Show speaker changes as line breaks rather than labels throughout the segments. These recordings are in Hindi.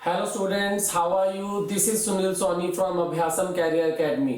Hello students, how are you? This is Sunil Soni from Abhyasam career academy.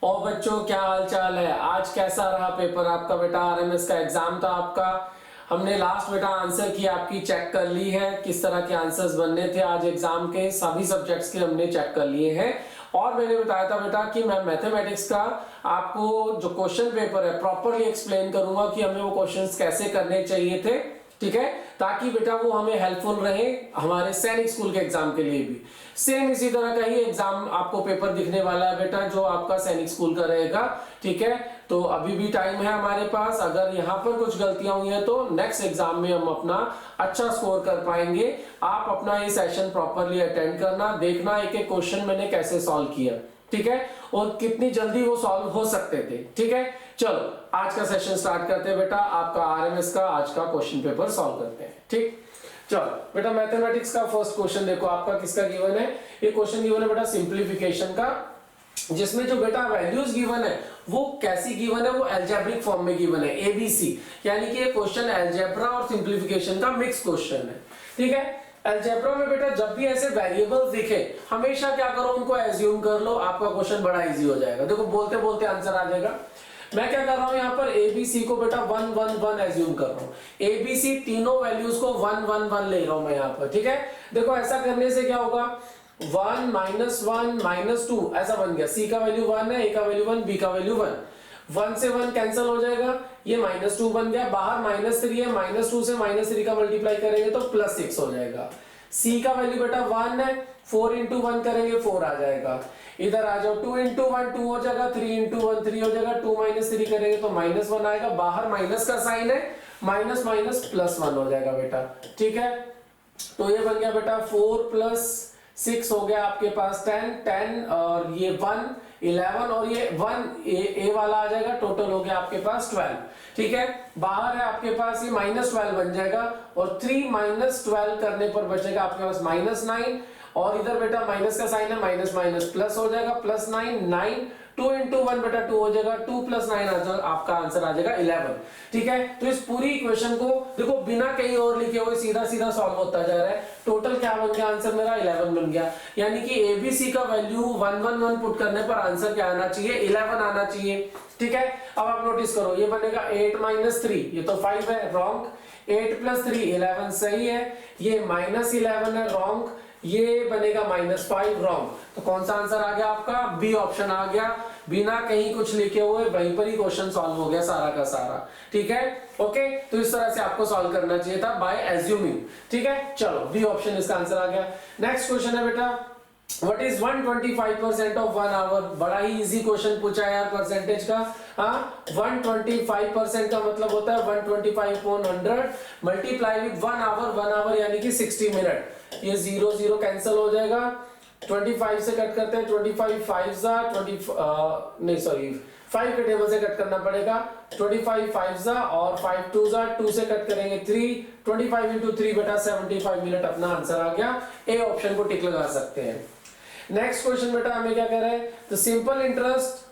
और बच्चों क्या हाल चाल है? आज कैसा रहा पेपर आपका? बेटा आरएमएस का एग्जाम था आपका। हमने लास्ट बेटा आंसर की आपकी चेक कर ली है, किस तरह के आंसर्स बनने थे आज एग्जाम के, सभी सब्जेक्ट्स के हमने चेक कर लिए हैं। और मैंने बताया था बेटा कि मैं मैथमेटिक्स का आपको जो क्वेश्चन पेपर है प्रॉपरली एक्सप्लेन करूंगा कि हमें वो क्वेश्चंस कैसे करने चाहिए थे, ठीक है, ताकि बेटा वो हमें हेल्पफुल रहे हमारे सैनिक स्कूल के एग्जाम के लिए भी। सेम इसी तरह का ही एग्जाम आपको पेपर दिखने वाला है बेटा जो आपका सैनिक स्कूल का रहेगा, ठीक है। तो अभी भी टाइम है हमारे पास, अगर यहाँ पर कुछ गलतियां हुई हैं तो नेक्स्ट एग्जाम में हम अपना अच्छा स्कोर कर पाएंगे। आप अपना ये सेशन प्रॉपरली अटेंड करना, देखना एक एक क्वेश्चन मैंने कैसे सॉल्व किया, ठीक है, और कितनी जल्दी वो सॉल्व हो सकते थे, ठीक है। चलो आज का सेशन स्टार्ट करते हैं बेटा, आपका आरएमएस का आज का क्वेश्चन पेपर सॉल्व करते हैं, ठीक। चलो बेटा मैथमेटिक्स का फर्स्ट क्वेश्चन देखो आपका किसका गिवन है। ये क्वेश्चन गिवन है बेटा सिंप्लीफिकेशन का, जिसमें जो बेटा वैल्यूज गिवन है वो कैसी गिवन है, वो अलजेब्रिक फॉर्म में गिवन है, एबीसी, यानी कि ये क्वेश्चन अलजेब्रा और सिंप्लीफिकेशन का मिक्स क्वेश्चन है, ठीक है। अलजेब्रा में बेटा जब भी ऐसे वेरिएबल्स दिखे हमेशा क्या करो, उनको एज्यूम कर लो, आपका क्वेश्चन बड़ा इजी हो जाएगा। देखो बोलते बोलते आंसर आ जाएगा। मैं क्या कर रहा हूं यहाँ पर एबीसी को बेटा 1 1 1 एज्यूम कर रहा हूँ। एबीसी तीनों वैल्यूज को 1 1 1 ले रहा हूं मैं यहाँ पर, ठीक है। देखो ऐसा करने से क्या होगा, 1 -1 -2 ऐसा बन गया। सी का वैल्यू 1 है, ए का वैल्यू 1, बी का वैल्यू 1 से 1 कैंसिल हो जाएगा, ये -2 बन गया। बाहर -3 है, -2 से -3 का मल्टीप्लाई करेंगे तो +6 हो जाएगा। सी का वैल्यू बेटा 1 है, 4 × 1 करेंगे 4 आ जाएगा। इधर आ जाओ 2 × 1 2 हो जाएगा, 3 × 1 3 हो जाएगा, 2 - 3 करेंगे तो -1 आएगा। बाहर माइनस का साइन है, माइनस माइनस +1 हो जाएगा बेटा, ठीक है। तो ये बन गया बेटा 4 + 6 हो गया आपके पास 10 और ये 1 11 और ये 1 ए वाला आ जाएगा, टोटल हो गया आपके पास 12, ठीक है। बाहर है आपके पास ये -12 बन जाएगा और 3 - 12 करने पर बचेगा आपके पास -9 और इधर बेटा माइनस का साइन है, माइनस माइनस प्लस हो जाएगा, +9 2 × 1 बेटा 2 हो जाएगा, 2 + 9 आपका आंसर आ जाएगा 11, ठीक है। तो इस पूरी इक्वेशन को देखो बिना कहीं और लिखे हुए सीधा सीधा सॉल्व होता जा रहा है। टोटल क्या बन गया आंसर मेरा 11 बन गया, यानी कि एबीसी का वैल्यू 1 1 1 पुट करने पर आंसर क्या आना चाहिए, 11 आना चाहिए, ठीक है। अब आप नोटिस करो ये बनेगा 8 - 3, ये तो 5 है, रॉन्ग। 8 + 3 11 सही है, ये -11 है, रॉन्ग। ये बनेगा -5, रॉन्ग। तो कौन सा आंसर आ गया आपका, बी ऑप्शन आ गया। बिना कहीं कुछ लिखे हुए वहीं पर ही क्वेश्चन सॉल्व हो गया सारा का सारा, ठीक है। ओके, तो इस तरह से आपको सॉल्व करना चाहिए था बाय एज्यूमिंग, ठीक है। चलो बी ऑप्शन इसका आंसर आ गया। नेक्स्ट क्वेश्चन है बेटा What is 125% of 1 hour? बड़ा ही इजी क्वेश्चन पूछा है यार परसेंटेज का। हाँ 125% का मतलब होता है 125/100 मल्टीप्लाई विद 1 आवर, 1 आवर यानी कि 60 मिनट। ये 0 0 कैंसिल हो जाएगा, 25 से कट करते हैं, 25 5 नहीं सॉरी 5 के टेबल से कट करना पड़ेगा, 25 5 और 5 2 2 से कट करेंगे 3, 25 × 3 बेटा 75 मिनट अपना आंसर आ गया। ए ऑप्शन को टिक लगा सकते हैं। नेक्स्ट क्वेश्चन बेटा हमें क्या कह रहा है, the simple interest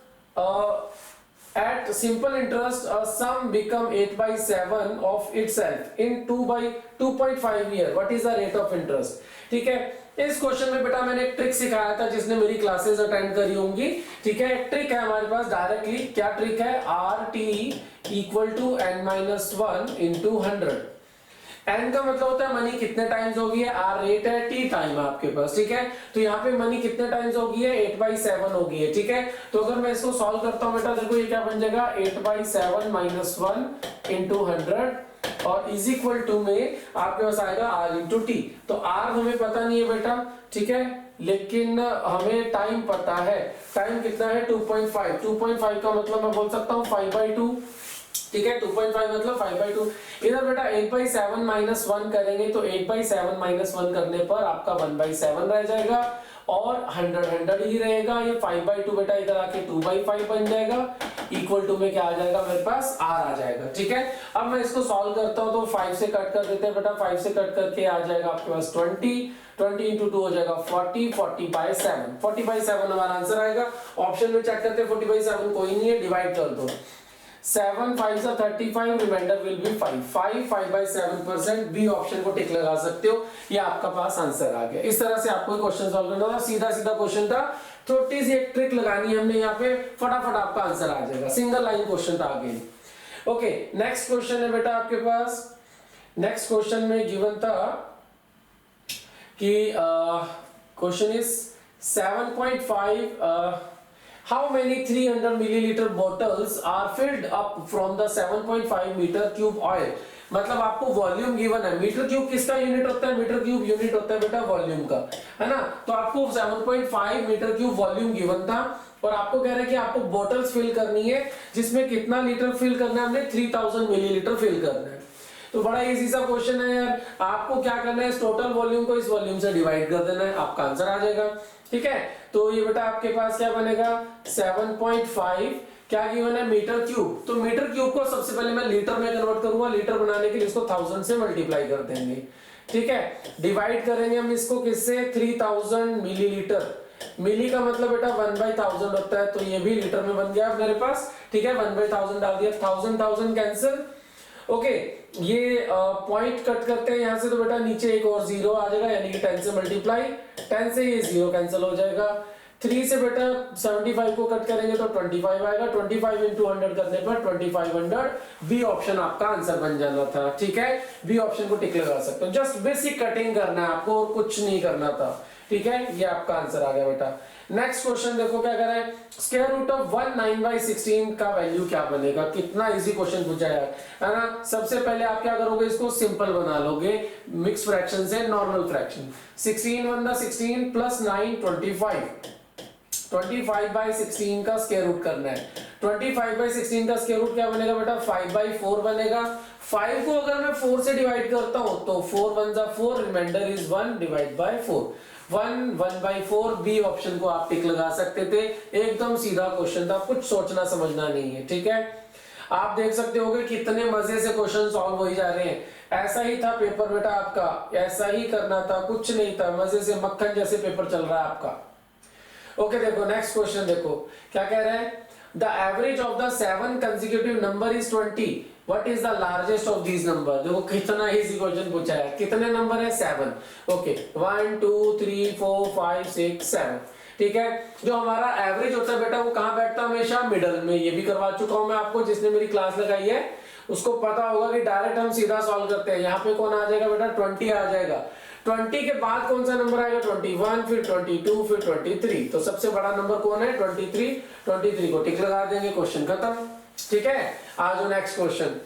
at simple interest a sum become 8/7 of itself in 2/2.5 year, what is the rate of interest, ठीक है। इस क्वेश्चन में बेटा मैंने एक ट्रिक सिखाया था जिसने मेरी क्लासेस अटेंड करी होंगी, ठीक है। एक ट्रिक है हमारे पास डायरेक्टली, क्या ट्रिक है, RT = n-1 × 100। n का मतलब होता है मनी कितने टाइम्स होगी है, r रेट है, t टाइम है आपके पास, ठीक है। तो यहाँ पे मनी कितने टाइम्स होगी है, 8/7 होगी है, ठीक है। तो अगर मैं इसको सॉल्व करता हूँ बेटा देखो ये क्या बन जाएगा, 8/7 - 1 × 100 और इज इक्वल टू में आपके पास आएगा r × t। तो r हमें पता नहीं है बेटा, ठीक है, लेकिन हमें टाइम पता है। टाइम कितना है 2.5, 2.5 का मतलब मैं बोल सकता हूँ 5/2, ठीक है। 2.5 मतलब 5/2। इधर बेटा 8/7 - 1 करेंगे तो 8/7 - 1 करने पर आपका 1/7 रह जाएगा और 100 ही रहेगा। ये 5/2 बेटा इधर आके 2/5 बन जाएगा, इक्वल टू में क्या आ जाएगा मेरे पास, r आ जाएगा, ठीक है। अब मैं इसको सॉल्व करता हूं तो 5 से कट कर देते हैं बेटा, 5 से कट करके आ जाएगा आपके पास 20 × 2 हो जाएगा 40, 40/7, 40/7 हमारा आंसर आएगा। ऑप्शन में चेक करते हैं 40/7 कोई नहीं है, डिवाइड कर दो। 7 5 से 35, reminder will be 5 5/7%। B option को टिक लगा सकते हो, ये आपका पास आंसर आ गया। इस तरह से आपको क्वेश्चन सॉल्व करना था, सीधा सीधा क्वेश्चन था, छोटी सी एक ट्रिक लगानी है हमने यहाँ पे, फटाफट आपका आंसर आ जाएगा, सिंगल लाइन क्वेश्चन था आगे। ओके, नेक्स्ट क्वेश्चन है बेटा आपके पास। नेक्स्ट क्वेश्चन में गिवन था कि question is 7.5 how many 300 milliliter bottles are filled up from the 7.5 meter cube oil। मतलब आपको वॉल्यूम गिवन है, मीटर क्यूब किसका यूनिट होता है, मीटर क्यूब यूनिट होता है बेटा वॉल्यूम का, है ना। तो आपको 7.5 मीटर क्यूब वॉल्यूम गिवन था और आपको कह रहे हैं कि आपको बोटल्स फिल करनी है, जिसमें कितना लीटर फिल करना है, हमने 3000 मिलीलीटर फिल करना है। तो बड़ा इजी सा क्वेश्चन है यार, आपको क्या करना है, इस टोटल वॉल्यूम को इस वॉल्यूम से डिवाइड कर देना है, आपका आंसर आ जाएगा। ठीक है, तो ये बेटा आपके पास क्या बनेगा, 7.5 क्या गिवन है, मीटर क्यूब। तो मीटर क्यूब को सबसे पहले मैं लीटर में कन्वर्ट करूंगा, लीटर बनाने के लिए इसको 1000 से मल्टीप्लाई कर देंगे। ठीक है, डिवाइड करेंगे हम इसको किससे, 3000 मिलीलीटर। मिली का मतलब बेटा 1/1000 होता है, तो ये भी लीटर में बन गया मेरे पास। ठीक है, 1/1000 डाल दिया, 1000 कैंसिल। ओके, ये पॉइंट कट करते हैं यहाँ से, तो बेटा नीचे एक और जीरो आ जाएगा, यानी कि 10 से मल्टीप्लाई, 10 से ये जीरो कैंसिल हो जाएगा। 3 से बेटा 75 को कट करेंगे तो 25 आएगा, 25 into 100 करने पर 2500। बी ऑप्शन आपका आंसर बन जाना था। ठीक है, बी ऑप्शन को टिक लगा सकते हो, जस्ट बेसिक कटिंग करना है आपको और कुछ नहीं करना था। ठीक है, ये आपका आंसर आ गया बेटा। नेक्स्ट क्वेश्चन देखो क्या कर रहा है, स्क्वायर रूट ऑफ 19/16 का वैल्यू क्या बनेगा। कितना इजी क्वेश्चन पूछा है ना। सबसे पहले आप क्या करोगे, इसको सिंपल बना लोगे, मिक्स फ्रैक्शन से नॉर्मल फ्रैक्शन। 16 1 16 प्लस 9 25, 25/16 का स्क्वायर रूट करना है। 25/16 का स्क्वायर रूट क्या बनेगा बेटा, 5/4 बनेगा। 5 को अगर मैं 4 से डिवाइड करता हूं तो 4 1 जा 4, reminder is 1 divide by 4, 1/4। B option को आप टिक लगा सकते थे, एकदम सीधा क्वेश्चन था, कुछ सोचना समझना नहीं है। ठीक है, आप देख सकते होगे कितने मजे से क्वेश्चन सॉल्व हो ही जा रहे हैं। ऐसा ही था पेपर बेटा आपका, ऐसा ही करना था, कुछ नहीं था, मजे से मक्खन जैसे पेपर चल रहा है आपका। ओके, देखो नेक्स्ट क्वेश्चन देखो क्या कह रहा है, the average of the 7 consecutive number is 20, what is the largest of these number. देखो कितना इजी क्वेश्चन पूछा है, कितने नंबर है, 7। ओके, 1 2 3 4 5 6 7। ठीक है, जो हमारा एवरेज होता है बेटा वो कहां बैठता है, हमेशा मिडल में। ये भी करवा चुका हूं मैं आपको, जिसने मेरी क्लास लगाई है उसको पता होगा कि डायरेक्ट हम सीधा सॉल्व करते हैं। यहाँ पे कौन आ जाएगा बेटा, 20 आ जाएगा। 20 के बाद कौन सा नंबर आएगा, 21, फिर 22, फिर 23। तो सबसे बड़ा नंबर कौन है, 23। 23 को टिक लगा देंगे, क्वेश्चन खत्म। ठीक है, आ जाओ next question.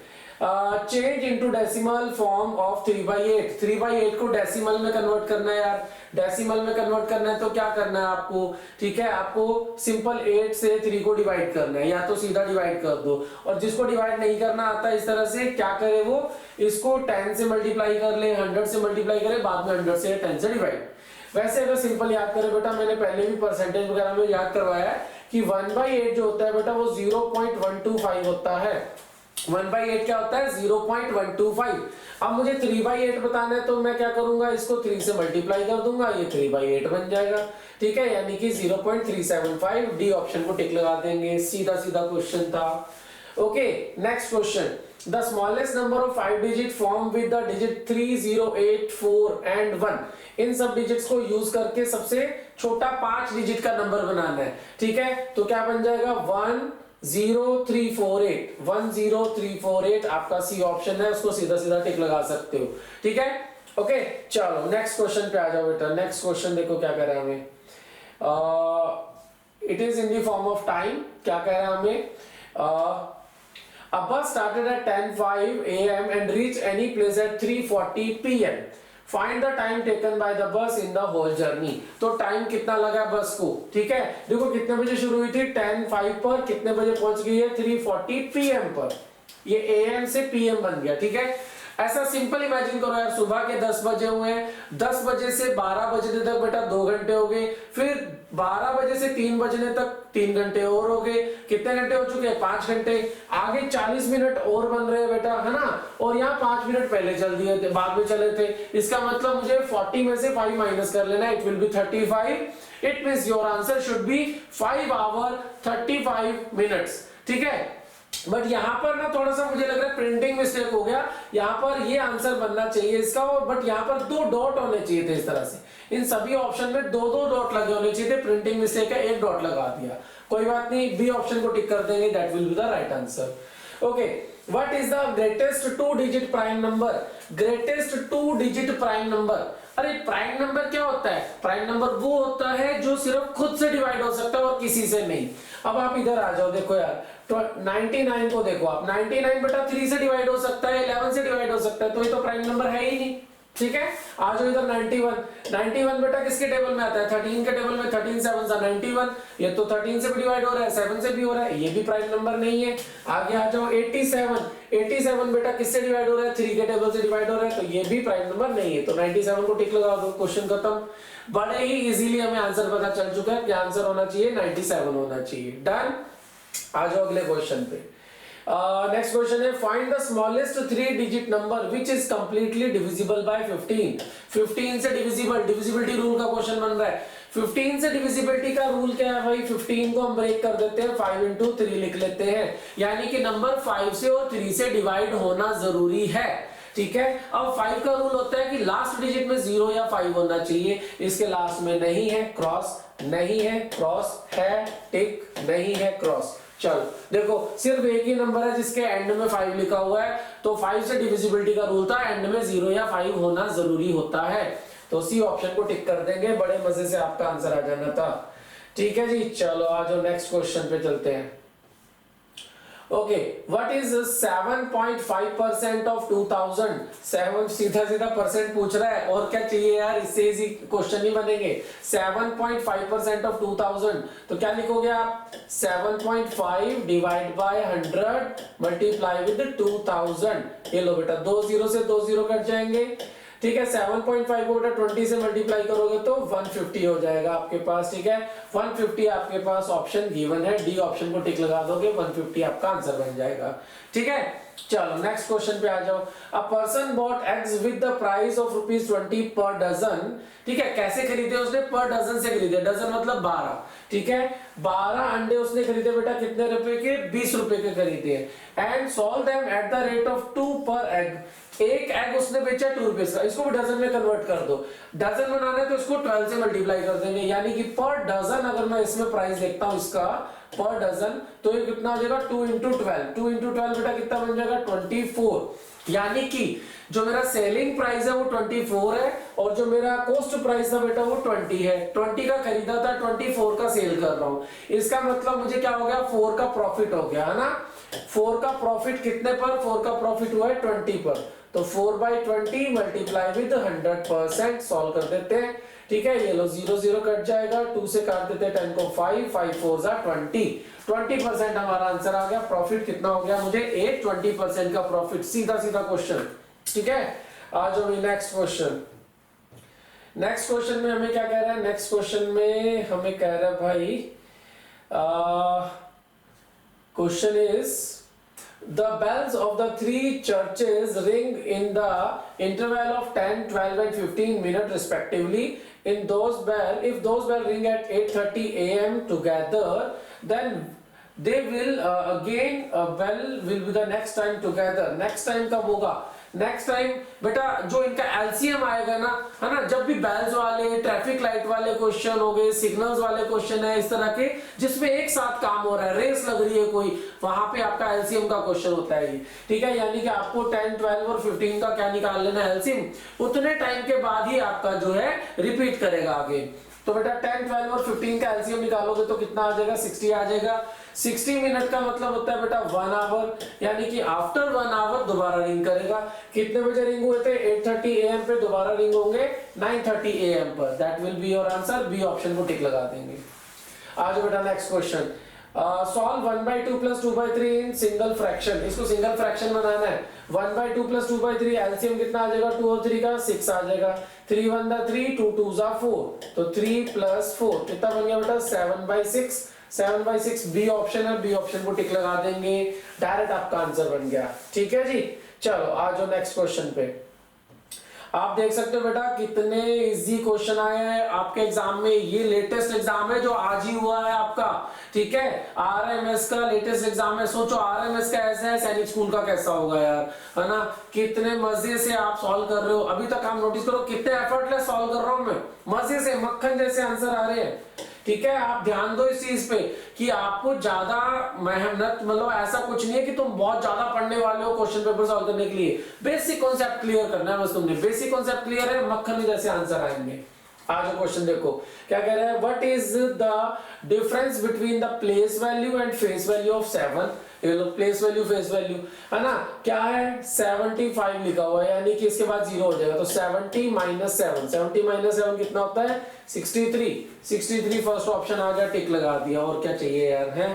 Change into decimal form of 3/8। 3/8 को डेसिमल में कन्वर्ट करना है यार, डेसिमल में कन्वर्ट करना है तो क्या करना है आपको। ठीक है, आपको सिंपल 8 से 3 को डिवाइड करना है, या तो सीधा डिवाइड कर दो, और जिसको डिवाइड नहीं करना आता इस तरह से क्या करे वो, इसको 10 से मल्टीप्लाई कर ले, 100 से मल्टीप्लाई करे, बाद में 100 से 10 से डिवाइड। वैसे अगर सिंपल याद करें बेटा, मैंने पहले भी परसेंटेज वगैरह में याद करवाया है कि 1/8 जो होता है बेटा वो 0.125 होता है। 1/8 क्या होता है, 0.125। अब मुझे 3/8 बताना है तो मैं क्या करूंगा, इसको 3 से मल्टीप्लाई कर दूंगा, ये 3/8 बन जाएगा। ठीक है, यानी कि 0.375। डी ऑप्शन को टिक लगा देंगे, सीधा सीधा क्वेश्चन था। Okay, next question, the smallest number of 5 digit form with the digit 3 0 8 4 and 1। इन सब डिजिट्स को यूज करके सबसे छोटा 5 डिजिट का नंबर बनाना है। ठीक है, तो क्या बन जाएगा, 10348। 10348 आपका सी ऑप्शन है, उसको सीधा सीधा टिक लगा सकते हो। ठीक है, ओके, चलो नेक्स्ट क्वेश्चन पे आ जाओ बेटा। नेक्स्ट क्वेश्चन देखो क्या कह रहा है हमें, it is in the form of time. क्या कह रहा है हमें, a bus started at 10:05 a.m. and reached any place at 3:40 p.m. Find the time taken by the bus in the whole journey। तो टाइम कितना लगा बस को। ठीक है, देखो कितने बजे शुरू हुई थी, 10:05 पर, कितने बजे पहुंच गई है, 3:40 p.m. पर। ये am से pm बन गया। ठीक है, ऐसा सिंपल इमेजिन करो यार, सुबह के 10 बजे हुए हैं, 10 बजे से 12 बजे तक बेटा 2 घंटे हो गए, फिर 12 बजे से 3 बजने तक 3 घंटे और हो गए, कितने घंटे हो चुके हैं, 5 घंटे। आगे 40 मिनट और बन रहे हैं बेटा, है ना, और यहाँ 5 मिनट पहले चल दिए थे, बाद में चले थे। इसका मतलब मुझे 40 में से 5 माइनस कर लेना, it will B 35। It means your answer should B 5 hours 35 minutes। ठीक है, बट यहाँ पर ना थोड़ा सा मुझे लग रहा है प्रिंटिंग मिस्टेक हो गया, यहाँ पर ये आंसर बनना चाहिए इसका, और बट यहाँ पर 2 डॉट होने चाहिए थे इस तरह से। इन सभी ऑप्शन में 2-2 डॉट लगे होने चाहिए थे, प्रिंटिंग मिस्टेक है, 1 डॉट लगा दिया। कोई बात नहीं, बी ऑप्शन को टिक कर देंगे, that will be the right answer. Okay, what is the greatest 2 digit prime number? Greatest 2 digit prime number, अरे प्राइम नंबर क्या होता है? प्राइम नंबर वो होता है जो सिर्फ खुद से डिवाइड हो सकता है और किसी से नहीं। अब आप इधर आ जाओ, देखो यार 99 को देखो आप, 99 बटा 3 से डिवाइड हो सकता है, 11 से डिवाइड हो सकता है, तो ये तो प्राइम नंबर है ही नहीं। ठीक है, आ जाओ इधर 91 बेटा किसके टेबल में आता है? 13 के टेबल में, 13 7 सा 91, ये तो 13 से भी डिवाइड हो रहा है, 7 से भी हो रहा है, ये भी प्राइम नंबर नहीं है। आगे आ जाओ 87 बेटा किससे डिवाइड हो रहा है? 3 के टेबल से डिवाइड हो रहा है, तो ये भी प्राइम नंबर नहीं है, तो 97 को टिक लगा दो, क्वेश्चन खत्म। बड़े ही इजीली हमें आंसर पता चल चुका है कि आंसर होना चाहिए 97 होना चाहिए। डन। आ जाओ अगले क्वेश्चन पे। नेक्स्ट क्वेश्चन है, find the smallest 3 digit number which is completely divisible by 15। 15 से डिविजिबल, डिविजिबिलिटी रूल का क्वेश्चन बन रहा है। 15 से डिविजिबिलिटी का रूल क्या है भाई? 15 को हम ब्रेक कर देते हैं, 5 into 3 लिख लेते हैं, यानी कि नंबर 5 से और 3 से डिवाइड होना जरूरी है। ठीक है, अब 5 का रूल होता है कि लास्ट डिजिट में 0 या 5 होना चाहिए, इसके लास्ट में नहीं है, क्रॉस नहीं है, क्रॉस है, टिक नहीं है, क्रॉस। चलो देखो, सिर्फ एक ही नंबर है जिसके एंड में 5 लिखा हुआ है, तो 5 से डिविजिबिलिटी का रूल था एंड में 0 या 5 होना जरूरी होता है, तो सी ऑप्शन को टिक कर देंगे। बड़े मजे से आपका आंसर आ जाना था। ठीक है जी, चलो आ जाओ नेक्स्ट क्वेश्चन पे चलते हैं। Okay, what is 7.5% of 2000? 7 सीधा सीधा परसेंट पूछ रहा है, और क्या चाहिए यार, इससे इजी क्वेश्चन ही बनेंगे। 7.5% ऑफ 2000, तो क्या लिखोगे आप? 7.5 डिवाइड बाय 100 मल्टीप्लाई विद 2000। ये लो बेटा, 2 0 से 2 0 कट जाएंगे। ठीक है, 7.5 को बेटा 20 से मल्टीप्लाई करोगे तो 150 हो जाएगा आपके पास। ठीक है, 150 आपके पास ऑप्शन गिवन है, डी ऑप्शन को टिक लगा दोगे, 150 आपका आंसर बन जाएगा। ठीक है, चलो नेक्स्ट क्वेश्चन पे आ जाओ। A person bought eggs with the price of ₹20 per dozen. ठीक है, कैसे खरीदे उसने? पर डजन से खरीदे, डजन मतलब 12। ठीक है, 12 अंडे उसने खरीदे बेटा, कितने रुपए के? 20 रुपए के खरीदे। And sold them at the rate of 2 पर एग। एक एग उसने बेचा 2 रुपए का, इसको भी डजन में कन्वर्ट कर दो। डजन बनाना है तो इसको 12 से मल्टीप्लाई कर देंगे, यानी कि पर डजन अगर मैं इसमें प्राइस देखता हूं इसका पर डजन, तो ये कितना हो जाएगा? 2 into 12। 2 into 12 बेटा कितना बन जाएगा? 24। यानी कि जो मेरा सेलिंग प्राइस है वो 24 है, और जो मेरा कॉस्ट प्राइस था बेटा वो 20 है। 20 का खरीदा था, 24 का सेल कर रहा हूं। इसका मतलब मुझे क्या हो गया? 4 का प्रॉफिट हो गया, है ना। 4 का प्रॉफिट कितने पर? 4 का प्रॉफिट हुआ है 20 पर, तो 4/20 मल्टीप्लाई विद 100%। सॉल्व कर देते हैं। ठीक है, ये लो 0 0 कट जाएगा, 2 से काट देते हैं 10 को 5, 5 4 जा 20। 20% हमारा आंसर आ गया। प्रॉफिट कितना हो गया मुझे? 20% का प्रॉफिट। सीधा सीधा क्वेश्चन। ठीक है, आ जाओ नेक्स्ट क्वेश्चन। नेक्स्ट क्वेश्चन में हमें क्या कह रहा है? नेक्स्ट क्वेश्चन में हमें कह रहा है भाई, question is the bells of the 3 churches ring in the interval of 10, 12 and 15 minutes respectively. In those bell, if those bell ring at 8:30 a.m. together, then they will again bell will be the next time together. Next time कब होगा? नेक्स्ट टाइम बेटा जो इनका एलसीएम आएगा ना, है ना, जब भी बेल्स वाले, ट्रैफिक लाइट वाले क्वेश्चन हो गए, सिग्नल्स वाले क्वेश्चन है, इस तरह के जिसमें एक साथ काम हो रहा है, रेस लग रही है कोई, वहां पे आपका एलसीएम का क्वेश्चन होता है। ठीक है, यानी कि आपको 10, 12 और 15 का क्या निकाल लेना है? एलसीएम। उतने टाइम के बाद ही आपका जो है रिपीट करेगा आगे। तो बेटा 10, 12 और 15 का एलसीएम निकालोगे तो कितना आ जाएगा? 60 आ जाएगा। 60 मिनट का मतलब होता है बेटा 1 आवर, यानी कि आफ्टर 1 आवर दोबारा रिंग करेगा। कितने बजे रिंग हुए थे? 8:30 AM पे दोबारा रिंग होंगे 9:30 AM पर। That will be your answer. B option को टिक लगा देंगे। आज बेटा next question, solve 1/2 + 2/3 in single fraction. इसको सिंगल फ्रैक्शन बनाना है। 1/2 + 2/3 एलसीएम कितना आ जाएगा? 2 और 3 का 6 आ जाएगा। 3 1 3, 2 2 4, तो 3 + 4 कितना बन गया बेटा? 7/6। 7/6 बी ऑप्शन है, बी ऑप्शन को टिक लगा देंगे। डायरेक्ट आपका आंसर बन गया। ठीक है जी, चलो आ जाओ नेक्स्ट क्वेश्चन पे। आप देख सकते हो बेटा कितने इजी क्वेश्चन आए हैं आपके एग्जाम में। ये लेटेस्ट एग्जाम है जो आज ही हुआ है आपका, ठीक है। आरएमएस का लेटेस्ट एग्जाम है। सोचो आरएमएस का ऐसा है, सैनिक स्कूल का कैसा होगा यार, है ना। कितने मजे से आप सॉल्व कर रहे हो। अभी तक आप नोटिस करो कितने एफर्टलेस सॉल्व कर रहा हूं मैं, मजे से मक्खन जैसे आंसर आ रहे हैं, ठीक है। आप ध्यान दो इस चीज पे कि आपको ज्यादा मेहनत, मतलब ऐसा कुछ नहीं है कि तुम बहुत ज्यादा पढ़ने वाले हो क्वेश्चन पेपर सॉल्व करने के लिए। बेसिक कॉन्सेप्ट क्लियर करना है बस तुमने। बेसिक कॉन्सेप्ट क्लियर है, मक्खन जैसे आंसर आएंगे। आज क्वेश्चन देखो क्या कह रहा है, what is the difference between the place value and face value of 7। ये लो प्लेस वैल्यू फेस वैल्यू, है ना। क्या है 75 लिखा हुआ है, यानी कि इसके बाद 0 हो जाएगा। तो 70 माइनस 7, 70 माइनस 7 कितना होता है 63 फर्स्ट ऑप्शन आ गया, टिक लगा दिया। और क्या चाहिए यार, है।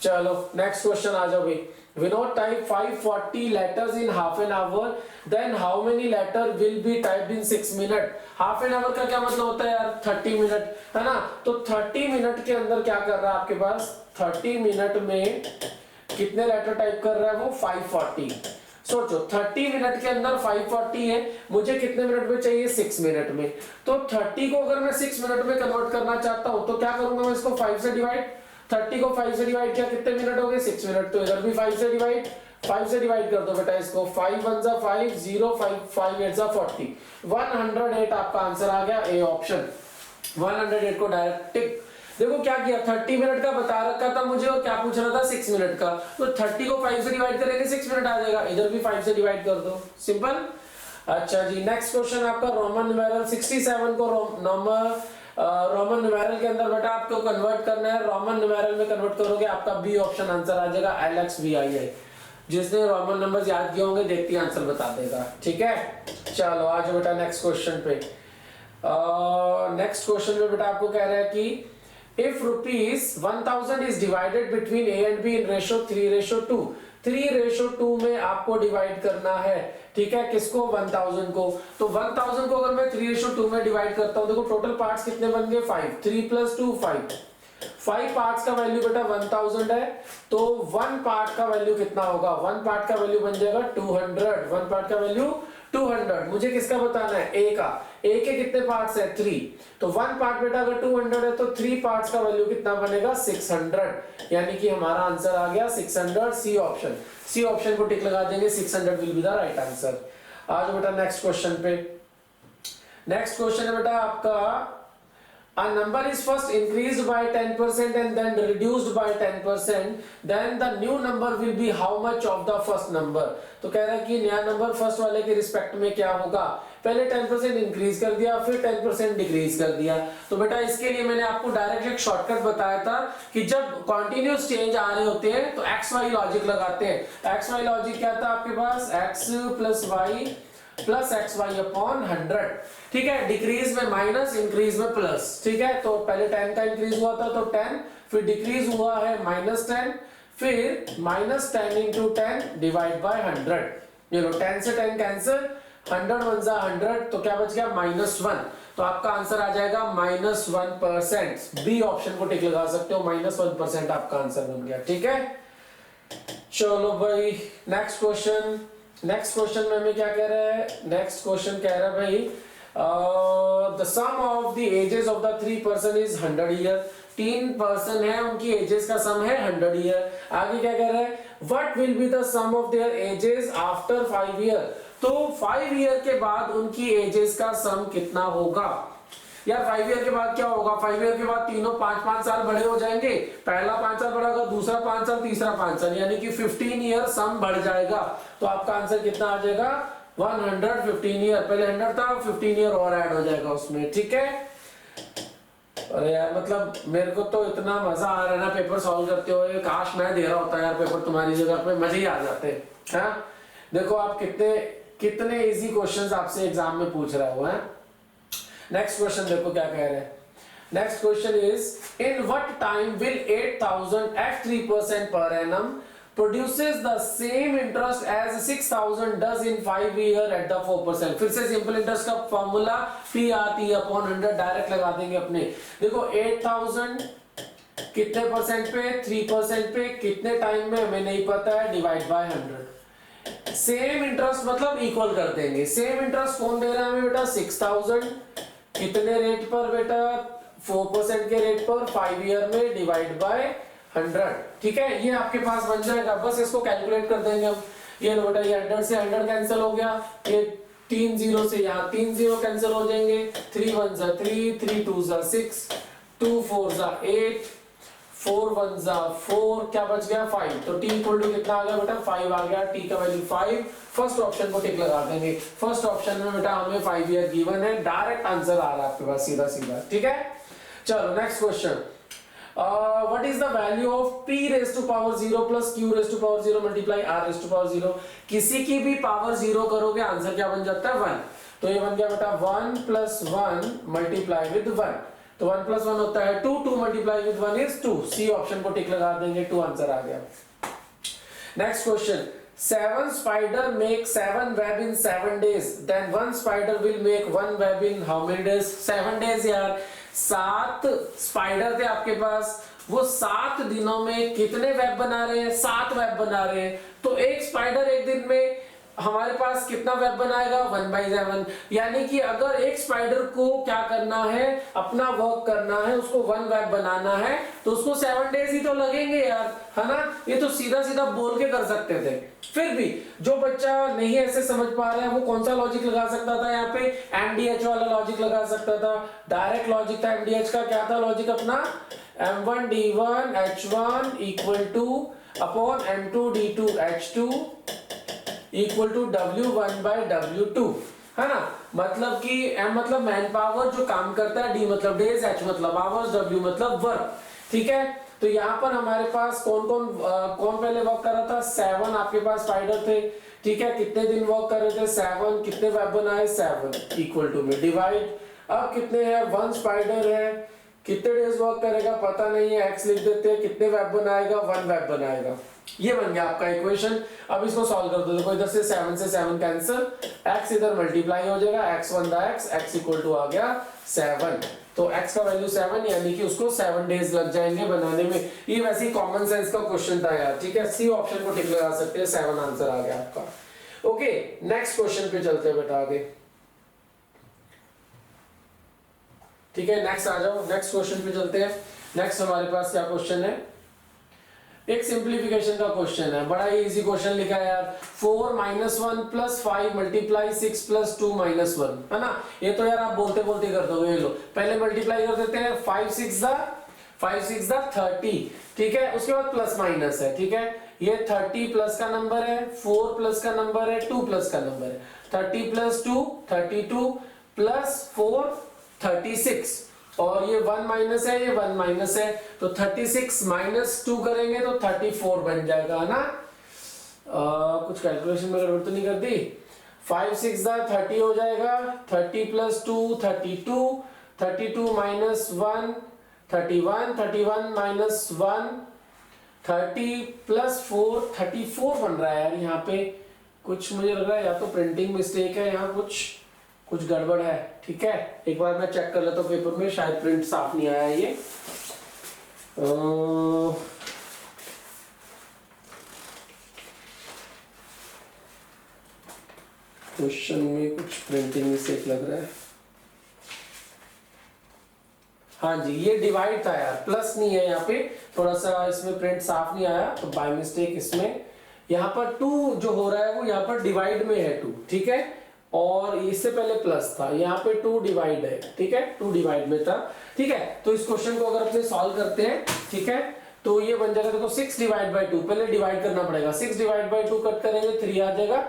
चलो नेक्स्ट क्वेश्चन आ जाओ भाई। Vinod type 540 letters in half an hour. Then how many letter will be typed in 6 minutes? Half an hour का क्या मतलब होता है यार 30 मिनट, है ना। तो 30 मिनट के अंदर क्या कर रहा है आपके पास, 30 मिनट में कितने लेटर टाइप कर रहा है वो 540। सोचो 30 मिनट के अंदर 540 है, मुझे कितने मिनट में चाहिए 6 मिनट में। तो 30 को अगर मैं 6 मिनट में कन्वर्ट करना चाहता हूं तो क्या करूंगा मैं, इसको 5 से डिवाइड, 30 को 5 से डिवाइड किया कितने मिनट हो गए 6 मिनट। तो इधर भी 5 से डिवाइड कर दो बेटा इसको। 5 1 जा 5, 0 5 5 8 जा 40, 108 आपका आंसर आ गया ए ऑप्शन। 108 को डायरेक्ट टिक। देखो क्या किया, 30 मिनट का बता रखा था मुझे और क्या पूछ रहा था 6 मिनट का। तो 30 को 5 से डिवाइड करेंगे 6 मिनट आ जाएगा, इधर भी 5 से डिवाइड कर दो, सिंपल। अच्छा जी नेक्स्ट क्वेश्चन आपका रोमन न्यूमेरल 67 को रोमन न्यूमेरल के अंदर बेटा आपको कन्वर्ट करना है। रोमन न्यूमेरल में कन्वर्ट करोगे आपका बी ऑप्शन आंसर आ जाएगा, LXVII। जिसने रोमन नंबर्स याद किए होंगे देखते ही आंसर बता देगा, ठीक है। चलो आज बेटा नेक्स्ट क्वेश्चन पे। नेक्स्ट क्वेश्चन में बेटा आपको कह रहा है कि if rupees 1000 is divided between A and B in ratio 3:2, 3:2 में आपको डिवाइड करना है, ठीक है। किसको 1000 को। तो 1000 को अगर मैं 3:2 में डिवाइड करता हूं, देखो टोटल पार्ट्स कितने बन गए 5, 3 + 2 5 पार्ट्स का वैल्यू बेटा 1000 है। तो 1 पार्ट का वैल्यू कितना होगा, 1 पार्ट का वैल्यू बन जाएगा 200। 1 पार्ट का वैल्यू 200। मुझे किसका बताना है, ए का। ए के कितने पार्ट्स है 3, तो 1 पार्ट बेटा अगर 200 है तो 3 पार्ट्स का वैल्यू कितना बनेगा 600। यानी कि हमारा आंसर आ गया 600, सी ऑप्शन। सी ऑप्शन को टिक लगा देंगे, 600 will be the right answer. आज बेटा नेक्स्ट क्वेश्चन पे। नेक्स्ट क्वेश्चन है बेटा आपका, a number is first increased by 10% and then reduced by 10%, then the new number will be how much of the first number। तो कह रहा है कि नया नंबर फर्स्ट वाले के रिस्पेक्ट में क्या होगा। पहले 10% इंक्रीज कर दिया, फिर 10% डिक्रीज कर दिया। तो बेटा इसके लिए मैंने आपको डायरेक्ट एक शॉर्टकट बताया था कि जब कॉन्टिन्यूस चेंज आ रहे होते हैं तो XY लॉजिक लगाते हैं। XY लॉजिक क्या था आपके पास, x + y + xy अपॉन 100, ठीक है। डिक्रीज में माइनस, इंक्रीज में प्लस, ठीक है। तो पहले 10 का इंक्रीज हुआ था तो 10, फिर डिक्रीज हुआ है -10, फिर -10 × 10 डिवाइड बाय 100। ये लो 10 से 10 कैंसिल, 100 1 जा 100, तो क्या बच गया -1। तो आपका आंसर आ जाएगा -1%। बी ऑप्शन को टिक लगा सकते हो, -1% आपका आंसर बन गया, ठीक है। चलो भाई नेक्स्ट क्वेश्चन। नेक्स्ट क्वेश्चन में हमें क्या कह रहा है, नेक्स्ट क्वेश्चन कह रहा है भाई the sum of the ages of the 3 person is 100 year. 3 person है, उनकी एजेस का सम है 100 ईयर। आगे क्या कह रहा है, what will be the sum of their ages after 5 year. तो 5 ईयर के बाद उनकी एजेस का सम कितना होगा यार। 5 ईयर के बाद क्या होगा, 5 ईयर के बाद तीनों 5-5 साल बड़े हो जाएंगे। पहला 5 साल बड़ा होगा, दूसरा 5 साल, तीसरा 5 साल, यानी कि 15 ईयर सम बढ़ जाएगा। तो आपका आंसर कितना आ जाएगा 115 ईयर। पहले 100 था, 15 ईयर और ऐड हो जाएगा उसमें, ठीक है। अरे यार मतलब मेरे को तो इतना मजा आ रहा है ना पेपर सॉल्व करते हुए, काश मैं दे रहा होता यार पेपर तुम्हारी जगह पे, मजे ही आ जाते हैं। देखो आप कितने इजी क्वेश्चंस आपसे एग्जाम में पूछ रहा हुआ है। नेक्स्ट क्वेश्चन देखो क्या कह रहे हैं। Next question is, in what time will 8000 at 3% per annum produces the same interest as 6000 does in 5 year at the 4%। फिर से सिंपल इंटरेस्ट का फॉर्मूला PRT/100 डायरेक्ट लगा देंगे अपने। देखो 8000 कितने परसेंट पे, 3% पे, कितने टाइम में हमें नहीं पता है, डिवाइड बाय 100। सेम इंटरेस्ट मतलब इक्वल कर देंगे। सेम इंटरेस्ट कौन दे रहा है हमें बेटा 6000 कितने रेट पर बेटा 4% के रेट पर 5 ईयर में डिवाइड बाय 100। ठीक है, ये आपके पास बन जाएगा, बस इसको कैलकुलेट कर देंगे हम। ये लो बेटा, ये 100 से 100 कैंसिल हो गया, ये 3 0 से यहाँ 3 0 कैंसिल हो जाएंगे, 3 1 जा 3, 3 2 जा 6, 2 4 जा 8, 4 1 जा 4, क्या बच गया 5। तो t इक्वल टू कितना आ गया बेटा 5 आ गया, t का वैल्यू 5। फर्स्ट ऑप्शन को टिक लगा देंगे। फर्स्ट ऑप्शन में बेटा हमें 5 ईयर गिवन है, डायरेक्ट आंसर आ रहा है आपके पास सीधा सीधा। ठीक है, चलो next question. What is the value of p raised to power 0 plus q raised to power 0 multiply r raised to power 0। किसी की भी पावर 0 करोगे आंसर क्या बन जाता है 1। तो ये बन गया बेटा 1 plus 1 multiply with 1। तो 1 plus 1 होता है 2, 2 multiply with 1 is 2। C option को टिक लगा देंगे, 2 आंसर आ गया। Next question, 7 spider make 7 web in 7 days, then 1 spider will make 1 web in how many days। 7 days यार, 7 स्पाइडर थे आपके पास, वो 7 दिनों में कितने वेब बना रहे हैं 7 वेब बना रहे हैं। तो एक स्पाइडर एक दिन में हमारे पास कितना वेब बनाएगा 1/7। यानी कि अगर एक स्पाइडर को क्या करना है, अपना वर्क करना है, उसको 1 वेब बनाना है, तो उसको 7 डेज ही तो लगेंगे यार, है ना। ये तो सीधा सीधा बोल के कर सकते थे। फिर भी जो बच्चा नहीं ऐसे समझ पा रहा है वो कौन सा लॉजिक लगा सकता था, यहाँ पे एमडीएच वाला लॉजिक लगा सकता था। डायरेक्ट लॉजिक था एमडीएच का, क्या था लॉजिक अपना, m1 d1 h1 equal to upon m2 d2 h2 equal to W1 by W2, है ना। मतलब कि M मतलब मैन पावर जो काम करता है, D मतलब डेज, H मतलब आवर्स, W मतलब वर्क। ठीक है, तो यहाँ पर हमारे पास कौन पहले वर्क कर रहा था 7 आपके पास स्पाइडर थे। ठीक है, कितने दिन वर्क कर रहे थे 7, कितने वेब बनाए 7 इक्वल टू में डिवाइड। अब कितने हैं 1 स्पाइडर है, कितने डेज वर्क करेगा पता नहीं है, x लिख देते हैं, कितने वेब बनाएगा 1 वेब बनाएगा। ये बन गया आपका इक्वेशन। अब इसको सॉल्व कर दो, देखो इधर से 7 से 7 कैंसिल, x इधर मल्टीप्लाई हो जाएगा, x1 दा x इक्वल टू आ गया 7। तो x का वैल्यू 7, यानी कि उसको 7 डेज लग जाएंगे बनाने में। ये वैसे ही कॉमन सेंस का क्वेश्चन था यार। ठीक है, सी ऑप्शन को टिक लगा सकते हैं, 7 आंसर आ गया आपका। ओके, नेक्स्ट क्वेश्चन पे चलते हैं बेटा आगे। ठीक है, नेक्स्ट आ जाओ, नेक्स्ट क्वेश्चन पे चलते हैं। नेक्स्ट हमारे पास क्या क्वेश्चन है, एक सिंप्लीफिकेशन का क्वेश्चन है, बड़ा ही इजी क्वेश्चन लिखा है यार। 4 - 1 + 5 मल्टीप्लाई 6 + 2 - 1, है ना। ये तो यार आप बोलते बोलते कर दोगे। ये लो पहले मल्टीप्लाई कर देते हैं, 5 6 दा 30। ठीक है, उसके बाद प्लस माइनस है। ठीक है, ये 30 प्लस का नंबर है, 4 प्लस का नंबर है, 2 प्लस का नंबर है। 30 + 2 32 + 4 36, और ये 1 माइनस है, ये 1 माइनस है, तो 36 - 2 करेंगे तो 34 बन जाएगा, है ना। कुछ कैलकुलेशन में गड़बड़ तो नहीं कर दी। 5 6 दा 30 हो जाएगा, 30 + 2 32, 32 - 1 31, 31 - 1 30 + 4 34 बन रहा है यार। यहाँ पे कुछ मुझे लग रहा है या तो प्रिंटिंग मिस्टेक है, यहाँ कुछ गड़बड़ है। ठीक है, एक बार मैं चेक कर लेता हूँ पेपर में, शायद प्रिंट साफ नहीं आया है ये। क्वेश्चन में कुछ प्रिंटिंग मिस्टेक लग रहा है। हाँ जी, ये डिवाइड था यार, प्लस नहीं है यहाँ पे, थोड़ा सा इसमें प्रिंट साफ नहीं आया, तो बाय मिस्टेक इसमें यहाँ पर 2 जो हो रहा है वो यहाँ पर डिवाइड में है 2। ठीक है, और इससे पहले प्लस था, यहाँ पे 2 डिवाइड है। ठीक है, 2 डिवाइड में था। ठीक है, तो इस क्वेश्चन को अगर अपने सॉल्व करते हैं, ठीक है, तो ये बन जाएगा, देखो 6 / 2, पहले डिवाइड करना पड़ेगा। 6 / 2 कट करेंगे 3 आ जाएगा,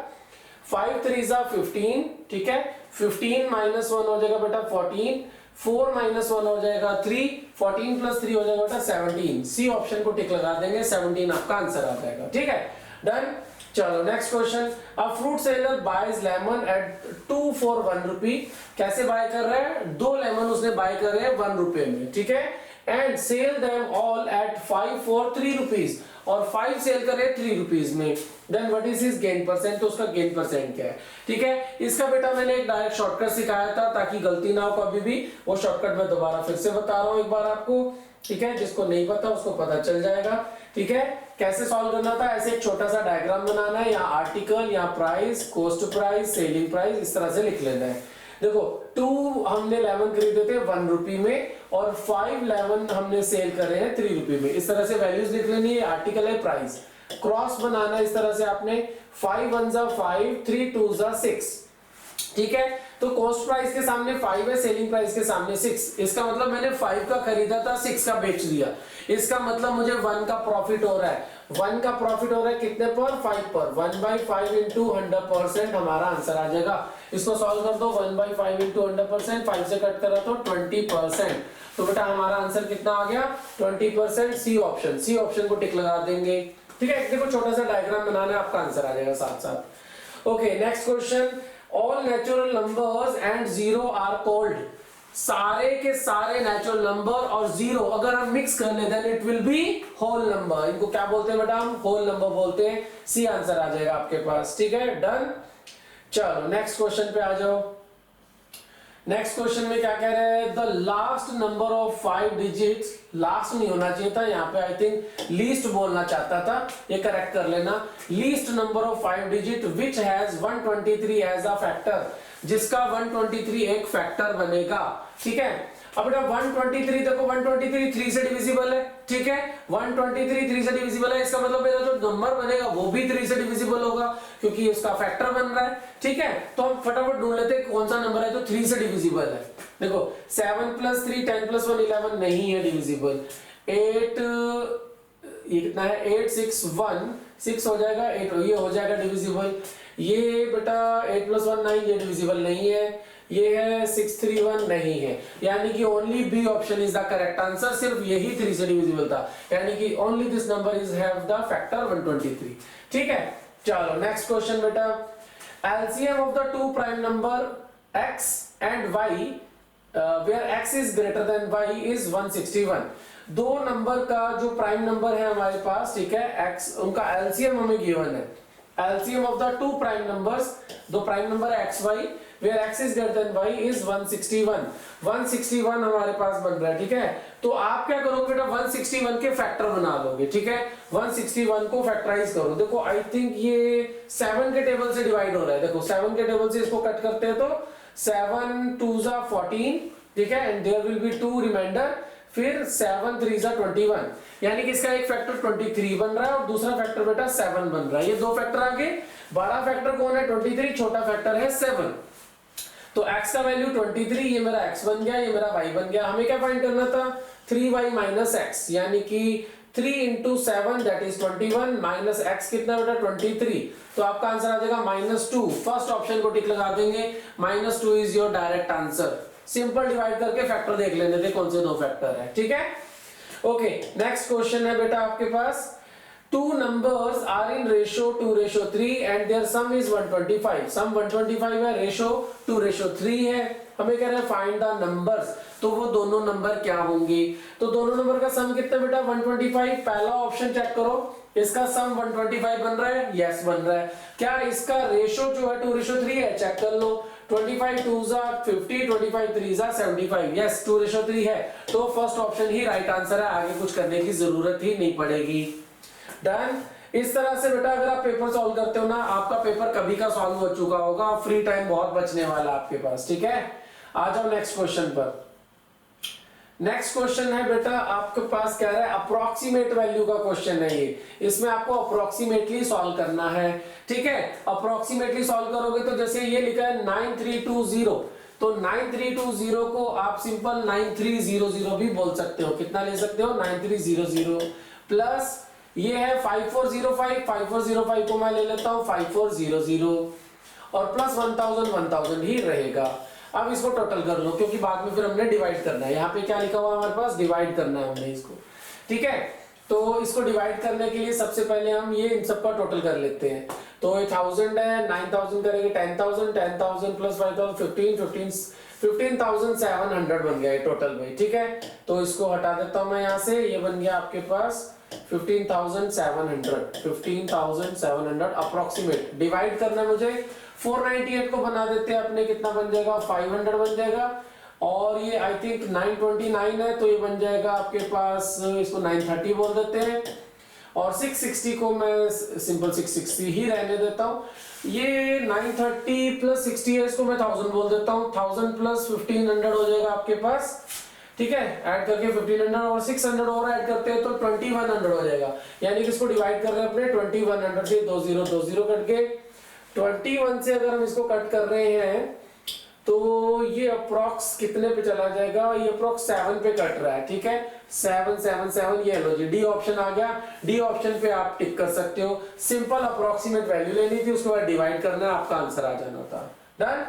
5 3 = 15। ठीक है, 15 - 1 हो जाएगा बेटा 14, 4 - 1 हो जाएगा 3, 14 + 3 हो जाएगा बेटा 17। सी ऑप्शन को टिक लगा देंगे, 17 आपका आंसर आ जाएगा। ठीक है, डन। चलो next question, a fruit seller buys lemon at 2 for 1 rupee। कैसे बाय कर रहा है, 2 लेमन उसने बाय कर रहे हैं 1 रुपए में। ठीक है, and sell them all at 5 for 3 rupees, और 5 सेल कर रहे हैं 3 rupees में। Then what is his gain percent, तो उसका गेन परसेंट क्या है। ठीक है, इसका बेटा मैंने एक डायरेक्ट शॉर्टकट सिखाया था ताकि गलती ना हो कभी भी। वो शॉर्टकट मैं दोबारा फिर से बता रहा हूं एक बार आपको। ठीक है, जिसको नहीं पता उसको पता चल जाएगा। ठीक है, कैसे सॉल्व करना था, ऐसे एक छोटा सा डायग्राम बनाना है, यहाँ आर्टिकल, यहाँ price, cost price, selling price, इस तरह से लिख लेना है। देखो 2 हमने लेमन खरीदे थे 1 रुपी में और 5 लेमन हमने सेल करे हैं 3 रुपी में। इस तरह से वैल्यूज लिख लेनी है, आर्टिकल है प्राइस। क्रॉस बनाना इस तरह से आपने 5 1 जा 5, 3 2 जा 6, ठीक है। तो कॉस्ट प्राइस के सामने 5 है, सेलिंग प्राइस के सामने 6, इसका मतलब मैंने 5 का खरीदा था, 6 का बेच दिया, इसका मतलब मुझे 1 का प्रॉफिट हो रहा है। 1 का प्रॉफिट हो रहा है कितने पर, 5 पर। 1/5 इंटू 100% हमारा आंसर आ जाएगा। इसको सॉल्व कर दो, 1/5 इंटू 100%, 5 से कट करा तो 20%। तो बेटा हमारा आंसर कितना आ गया, 20%। सी ऑप्शन को टिक लगा देंगे, ठीक है। देखो छोटा सा डायग्राम बनाना है, आपका आंसर आ जाएगा साथ साथ। Okay next question, all natural numbers and zero are called. सारे के सारे नेचुरल नंबर और जीरो अगर हम मिक्स कर ले then it will be whole number. इनको क्या बोलते हैं बेटा, हम होल नंबर बोलते हैं। सी आंसर आ जाएगा आपके पास, ठीक है, डन। चलो नेक्स्ट क्वेश्चन पे आ जाओ। नेक्स्ट क्वेश्चन में क्या कह रहे हैं, the last number of 5 digits, last नहीं होना चाहिए था, यहाँ पे आई थिंक लीस्ट बोलना चाहता था, ये करेक्ट कर लेना। Least number of 5 digit which has 123 as a factor, जिसका 123 एक फैक्टर बनेगा, ठीक है। अब बेटा 123 देखो 123 3 से डिविजिबल है, ठीक है। 123 3 से डिविजिबल है, इसका मतलब मेरा जो नंबर बनेगा वो भी 3 से डिविजिबल होगा क्योंकि इसका फैक्टर बन रहा है, ठीक है। तो हम फटाफट ढूंढ लेते हैं कौन सा नंबर है जो 3 से डिविजिबल है। देखो 7 + 3 10 + 1 11 नहीं है डिविजिबल। 8 ये कितना है, 8 6 1 6 हो जाएगा, 8 ये हो जाएगा डिविजिबल। ये बेटा 8 + 1 9 ये डिविजिबल नहीं है। ये है 6 3 1 नहीं है, यानी कि only B option is the correct answer. सिर्फ यही 3 से डिविजिबल था, यानी कि only this number is have the factor 123, ठीक है। चलो नेक्स्ट क्वेश्चन बेटा, LCM of the 2 prime number x and y where x is greater than y is 161। दो नंबर का जो प्राइम नंबर है हमारे पास, ठीक है, x, उनका एलसीएम हमें गिवन है। LCM of the 2 prime numbers, दो प्राइम नंबर है x y where x is greater than y is 161। 161 हमारे पास बन रहा है, ठीक है। तो आप क्या करोगे बेटा, 161 के फैक्टर बना लोगे, ठीक है। 161 को फैक्टराइज करो। देखो आई थिंक ये 7 के टेबल से डिवाइड हो रहा है। देखो 7 के टेबल से इसको कट करते हैं तो 7 2 जा 14, ठीक है, and there will be 2 reminder, फिर 7 3 जा 21, यानी कि इसका एक फैक्टर 23 बन रहा है और दूसरा फैक्टर बेटा 7 बन रहा है। ये दो फैक्टर आगे, बड़ा फैक्टर कौन है 23, छोटा फैक्टर है 7। तो x का वैल्यू 23, ये मेरा x बन गया, ये मेरा y बन गया। हमें क्या फाइंड करना था, 3y - x, यानी कि 3 × 7 दैट इज 21 माइनस x कितना बेटा 23। तो आपका आंसर आ जाएगा -2। फर्स्ट ऑप्शन को टिक लगा देंगे, -2 is your direct answer. Simple divide करके फैक्टर देख लेने थे कौन से दो फैक्टर है, ठीक है। ओके नेक्स्ट क्वेश्चन है बेटा आपके पास, 2 numbers are in ratio 2:3 and their sum is 125। sum 125 है, ratio 2:3 है। हमें कह रहे हैं फाइंड द नंबर्स, तो वो दोनों नंबर क्या होंगे। तो दोनों नंबर का सम कितना बेटा 125। पहला ऑप्शन चेक करो, इसका सम 125 बन रहा है, यस बन रहा है। क्या इसका रेशो जो है 2:3 है, चेक कर लो। 25 2 जा 50, 25 3 जा 75, यस 2:3 है। तो फर्स्ट ऑप्शन ही राइट आंसर है, आगे कुछ करने की जरूरत ही नहीं पड़ेगी। डन। इस तरह से बेटा अगर आप पेपर सॉल्व करते हो ना, आपका पेपर कभी का सॉल्व हो चुका होगा, फ्री टाइम बहुत बचने वाला आपके पास, ठीक है। आ जाओ नेक्स्ट क्वेश्चन पर। नेक्स्ट क्वेश्चन है बेटा आपके पास क्या है, अप्रोक्सीमेट वैल्यू का क्वेश्चन है ये। इसमें आपको अप्रोक्सीमेटली सॉल्व करना है, ठीक है। अप्रोक्सीमेटली सॉल्व करोगे तो जैसे ये लिखा है 9320, तो 9320 को आप सिंपल 9300 भी बोल सकते हो। कितना ले सकते हो 9300 प्लस ये है 5405, 5405 को मैं ले लेता हूं 5400 और प्लस 1000 ही रहेगा। अब इसको टोटल कर लो क्योंकि बाद में फिर हमने डिवाइड करना है। यहाँ पे क्या लिखा हुआ हमारे पास, डिवाइड करना है हमने इसको, ठीक है। तो इसको डिवाइड करने के लिए सबसे पहले हम ये इन सबका टोटल कर लेते हैं। तो 1000 है, 9000 करेंगे 10000, 10000 प्लस 5000 15,700 बन गया टोटल में, ठीक है। तो इसको हटा देता हूं मैं यहाँ से, ये बन गया आपके पास 15,700 अप्रोक्सीमेट। डिवाइड करना है मुझे 498 को बना देते हैं अपने, कितना बन जाएगा 500 बन जाएगा। और ये आई थिंक 929 है तो ये बन जाएगा आपके पास, इसको 930 बोल देते हैं। और 660 को मैं सिंपल 660 ही रहने देता हूँ। ये 930 प्लस 60 है, इसको मैं 1000 बोल देता हूँ। 1000 प्लस 1500 हो जाएगा आपके पास, ठीक है। ऐड करके 1500 और 600 और ऐड करते हैं तो 2100 हो जाएगा। यानी कि इसको डिवाइड कर रहे हैं अपने 2100 से, 20 कट के 21 से अगर हम इसको कट कर रहे हैं तो ये अप्रोक्स कितने पे चला जाएगा, ये अप्रोक्स 7 पे कट रहा है, ठीक है। 7 7 7, ये लो जी, डी ऑप्शन आ गया। डी ऑप्शन पे आप टिक कर सकते हो। सिंपल अप्रोक्सीमेट वैल्यू लेनी थी, उसके बाद डिवाइड करना है, आपका आंसर आ जाना था। Done.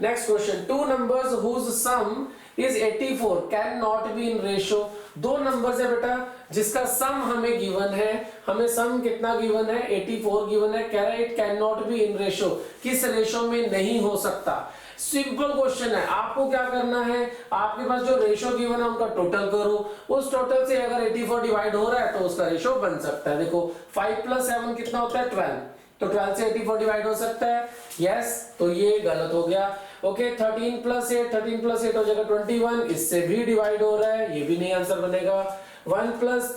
Next question, two numbers whose sum is 84 can not be in ratio. दो नंबर्स है बेटा जिसका सम हमें गिवन है, हमें सम कितना गिवन है, 84 गिवन है। कह रहा है it can not be in ratio, किस रेशियो में नहीं हो सकता। सिंपल क्वेश्चन है, आपको क्या करना है, आपके पास जो रेशियो गिवन है उनका टोटल करो, उस टोटल से अगर 84 डिवाइड हो रहा है तो उसका रेशियो बन सकता है। देखो 5 प्लस 7 कितना होता है, 12, तो 12 से 84 डिवाइड हो सकता है, यस। तो ये गलत हो गया। ओके 13 प्लस 8 हो जाएगा 21, इससे भी डिवाइड हो रहा है, ये भी नहीं आंसर बनेगा। 1 प्लस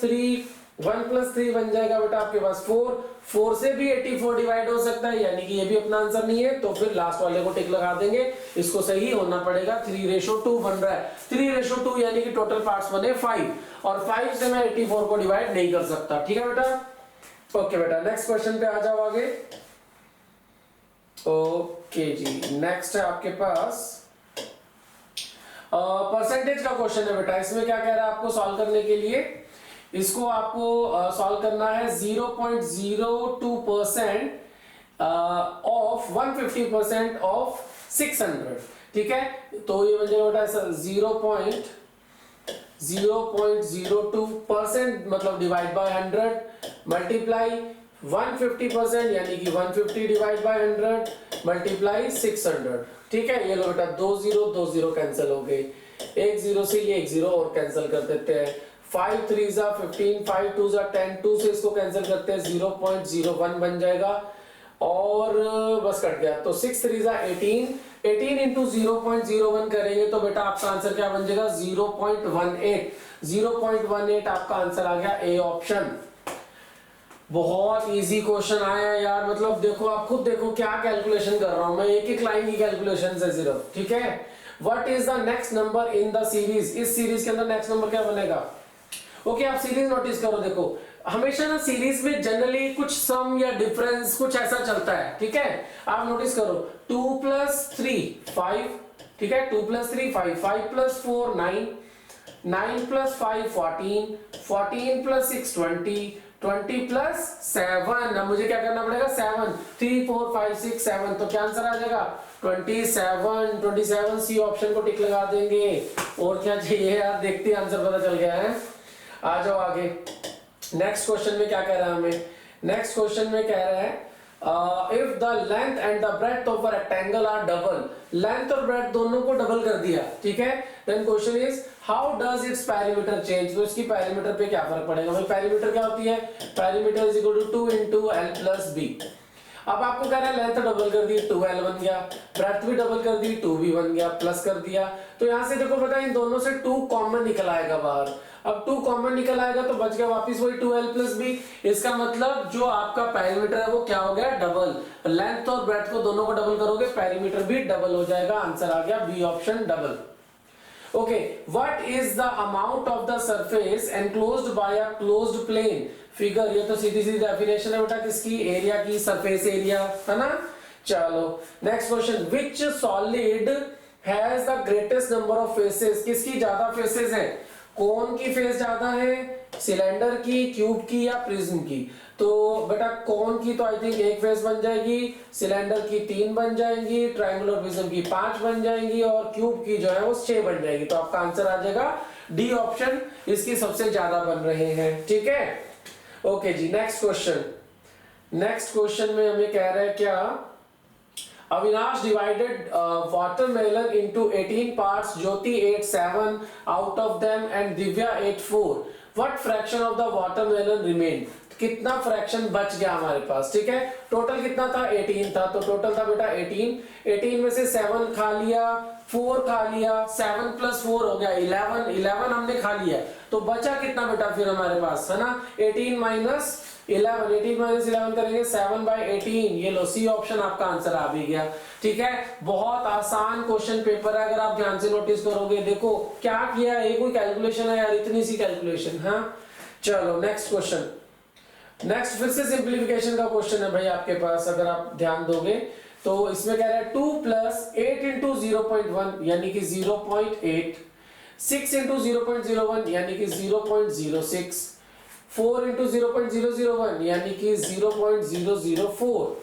3 बन जाएगा बेटा आपके पास 4 से भी 84 डिवाइड हो सकता है, यानी कि ये भी अपना आंसर नहीं है। तो फिर लास्ट वाले को टिक लगा देंगे, इसको सही होना पड़ेगा। 3:2 बन रहा है, 3:2 यानी कि टोटल पार्ट्स बने 5, और 5 से मैं 84 को डिवाइड नहीं कर सकता, ठीक है बेटा। ओके बेटा, नेक्स्ट क्वेश्चन पे आ जाओ आगे। ओके जी, नेक्स्ट है आपके पास परसेंटेज का क्वेश्चन है बेटा। इसमें क्या कह रहा है आपको सॉल्व करने के लिए, इसको आपको सॉल्व करना है 0.02% ऑफ 150% ऑफ 600, ठीक है। तो ये बन जाएगा बेटा 0.02% मतलब डिवाइड बाय 100 मल्टीप्लाई 150% यानी कि 150 डिवाइड बाय 100 मल्टीप्लाई 600, ठीक है। ये लो बेटा 2 0 कैंसिल हो गए, 1 0 से ये 1 0 और कैंसिल कर देते हैं। 5 3 जा 15, 5 2 जा 10, 2 से इसको कैंसिल करते हैं 0.01 बन जाएगा और बस कट गया। तो 6 3 जा 18 इंटू 0.01 करेंगे तो बेटा आपका आंसर क्या बन जाएगा 0.18 आपका आंसर आ गया, ए ऑप्शन। बहुत इजी क्वेश्चन आया यार, मतलब देखो आप खुद देखो क्या कैलकुलेशन कर रहा हूं मैं, एक लाइन की कैलकुलेशन से सिर्फ, ठीक है। What is the next number in the series, इस सीरीज के अंदर नेक्स्ट नंबर क्या बनेगा। ओके आप सीरीज नोटिस करो, देखो हमेशा ना सीरीज में जनरली कुछ सम या डिफरेंस कुछ ऐसा चलता है, ठीक है। आप नोटिस करो 2 + 3 5, ठीक है। 2 + 3 5, 5 + 4 9, 9 + 5 14, 14 + 6 20, 20 + 7, अब मुझे क्या करना पड़ेगा 7, 3 4 5 6 7, तो क्या आंसर आ जाएगा 27 सी ऑप्शन को टिक लगा देंगे। और क्या चाहिए यार, देखते आंसर पता चल गया है। आ जाओ आगे। नेक्स्ट क्वेश्चन में क्या कह रहा है हमें, नेक्स्ट क्वेश्चन में कह रहा है if the length and the breadth of a rectangle are double, length और ब्रेड्थ दोनों को डबल कर दिया, ठीक है। Then question is how does its perimeter change, तो इसकी पेरीमीटर पे क्या फर्क पड़ेगा भाई। पेरीमीटर क्या होती है, perimeter is equal to 2 × l + b। अब आपको कह रहा है लेंथ डबल कर दी 2l बन गया, ब्रेड्थ भी डबल कर दी 2b बन गया, प्लस कर दिया। तो यहां से देखो पता है इन दोनों से 2 कॉमन निकल आएगा बाहर। अब 2 कॉमन निकल आएगा तो बच गया वापस वही 2l + b। इसका मतलब जो आपका पेरीमीटर है वो क्या हो गया डबल, लेंथ और ब्रेड्थ को दोनों को डबल करोगे पेरीमीटर भी डबल हो जाएगा। आंसर आ गया B option double. Okay what is the amount of the surface enclosed by a closed plane figure, ये तो सीधी सी डेफिनेशन है बेटा किसकी, एरिया की, सरफेस एरिया, है ना। चलो next question, which solid has the greatest number of faces, किसकी ज्यादा फेसेस हैं, कौन की फेस ज्यादा है, सिलेंडर की, क्यूब की या प्रिज्म की। तो बेटा कौन की तो आई थिंक 1 फेस बन जाएगी, सिलेंडर की 3 बन जाएंगी, ट्रायंगुलर प्रिज्म की 5 बन जाएंगी और क्यूब की जो है वो 6 बन जाएगी। तो आपका आंसर आ जाएगा डी ऑप्शन, इसकी सबसे ज्यादा बन रहे हैं, ठीक है। ओके जी नेक्स्ट क्वेश्चन, नेक्स्ट क्वेश्चन में हमें कह रहा है क्या, Avinash divided watermelon into 18 parts, Jyoti ate 7 out of them and Divya ate 4. What fraction of the watermelon remained? कितना फ्रैक्शन बच गया हमारे पास, ठीक है। टोटल कितना था 18 था, तो टोटल था बेटा 18 में से 7 खा लिया, 4 खा लिया, 7 प्लस 4 हो गया 11, 11 हमने खा लिया, तो बचा कितना बेटा फिर हमारे पास, है ना, 18 माइनस 11, 18 माइनस 11 करेंगे 7/18, ये लो सी ऑप्शन आपका आंसर आ भी गया। ठीक है, बहुत आसान क्वेश्चन पेपर है, अगर आप ध्यान से नोटिस करोगे। देखो क्या किया है, कोई कैलकुलेशन है यार, इतनी सी कैलकुलेशन। हाँ चलो नेक्स्ट क्वेश्चन, नेक्स्ट फिर से सिंप्लीफिकेशन का क्वेश्चन है भाई आपके पास, अगर आप ध्यान दोगे तो इसमें कह रहा है 2 + 8 × 0.1 यानी कि 0.8, 6 × 0.01 यानी कि 0.06, 4 × 0.001 यानी कि 0.004।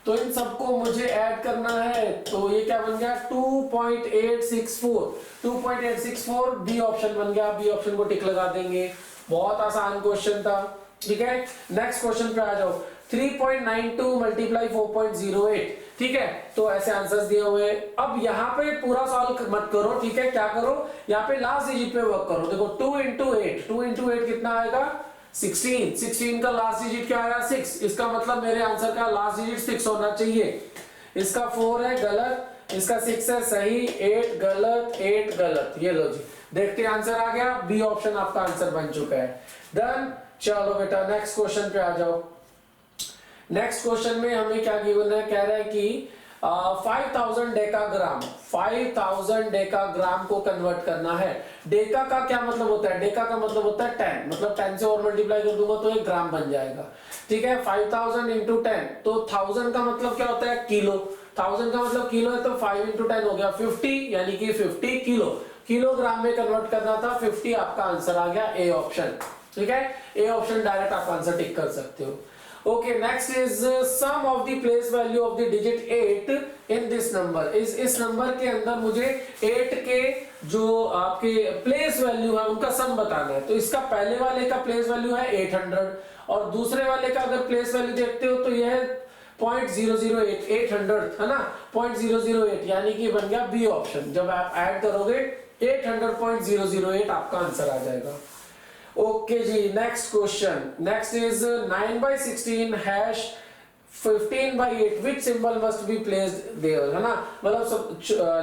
तो इन सबको मुझे ऐड करना है, तो ये क्या बन गया 2.864, 2.864 बी ऑप्शन बन गया। बी ऑप्शन को टिक लगा देंगे, बहुत आसान क्वेश्चन था। ठीक है, नेक्स्ट क्वेश्चन पे आ जाओ। 3.92 × 4.08, ठीक है, तो ऐसे आंसर्स दिए हुए। अब यहाँ पे पूरा सॉल्व मत करो, ठीक है, क्या करो, यहाँ पे लास्ट डिजिट पे वर्क करो। देखो 2 × 8, 2 × 8 कितना आएगा 16, 16 का लास्ट डिजिट क्या आया 6, इसका मतलब मेरे आंसर का लास्ट डिजिट 6 होना चाहिए। इसका 4 है गलत, इसका 6 है सही, 8 गलत, 8 गलत। ये लो जी, देखते आंसर आ गया, बी ऑप्शन आपका आंसर बन चुका है। डन। चलो बेटा नेक्स्ट क्वेश्चन पे आ जाओ। नेक्स्ट क्वेश्चन में हमें क्या गिवन है, कह रहा है कि 5000 डेकाग्राम, 5000 डेकाग्राम को कन्वर्ट करना है। डेका का क्या मतलब होता है, डेका का मतलब होता है 10, मतलब 10 से और मल्टीप्लाई कर दूंगा तो एक ग्राम बन जाएगा। ठीक है, 5000 × 10, तो 1000 का मतलब क्या होता है किलो, 1000 का मतलब किलो है, तो 5 × 10 हो गया 50, यानी कि 50 किलो, किलोग्राम में कन्वर्ट करना था, 50 आपका आंसर आ गया, ए ऑप्शन। ठीक है, ए ऑप्शन डायरेक्ट आप आंसर टिक कर सकते हो। Okay, next is sum of the place value of the digit 8 in this number। इस नंबर के अंदर मुझे 8 के जो आपके प्लेस वैल्यू है उनका सम बताना है। तो इसका पहले वाले का प्लेस वैल्यू है 800 और दूसरे वाले का अगर प्लेस वैल्यू देखते हो तो यह है 0.008, 800 है ना, 0.008, यानी कि बन गया बी ऑप्शन। जब आप ऐड करोगे 800.008 आपका आंसर आ जाएगा। ओके जी, next question, next is 9/16 hash 15/8 which symbol must be placed there, है ना, मतलब सब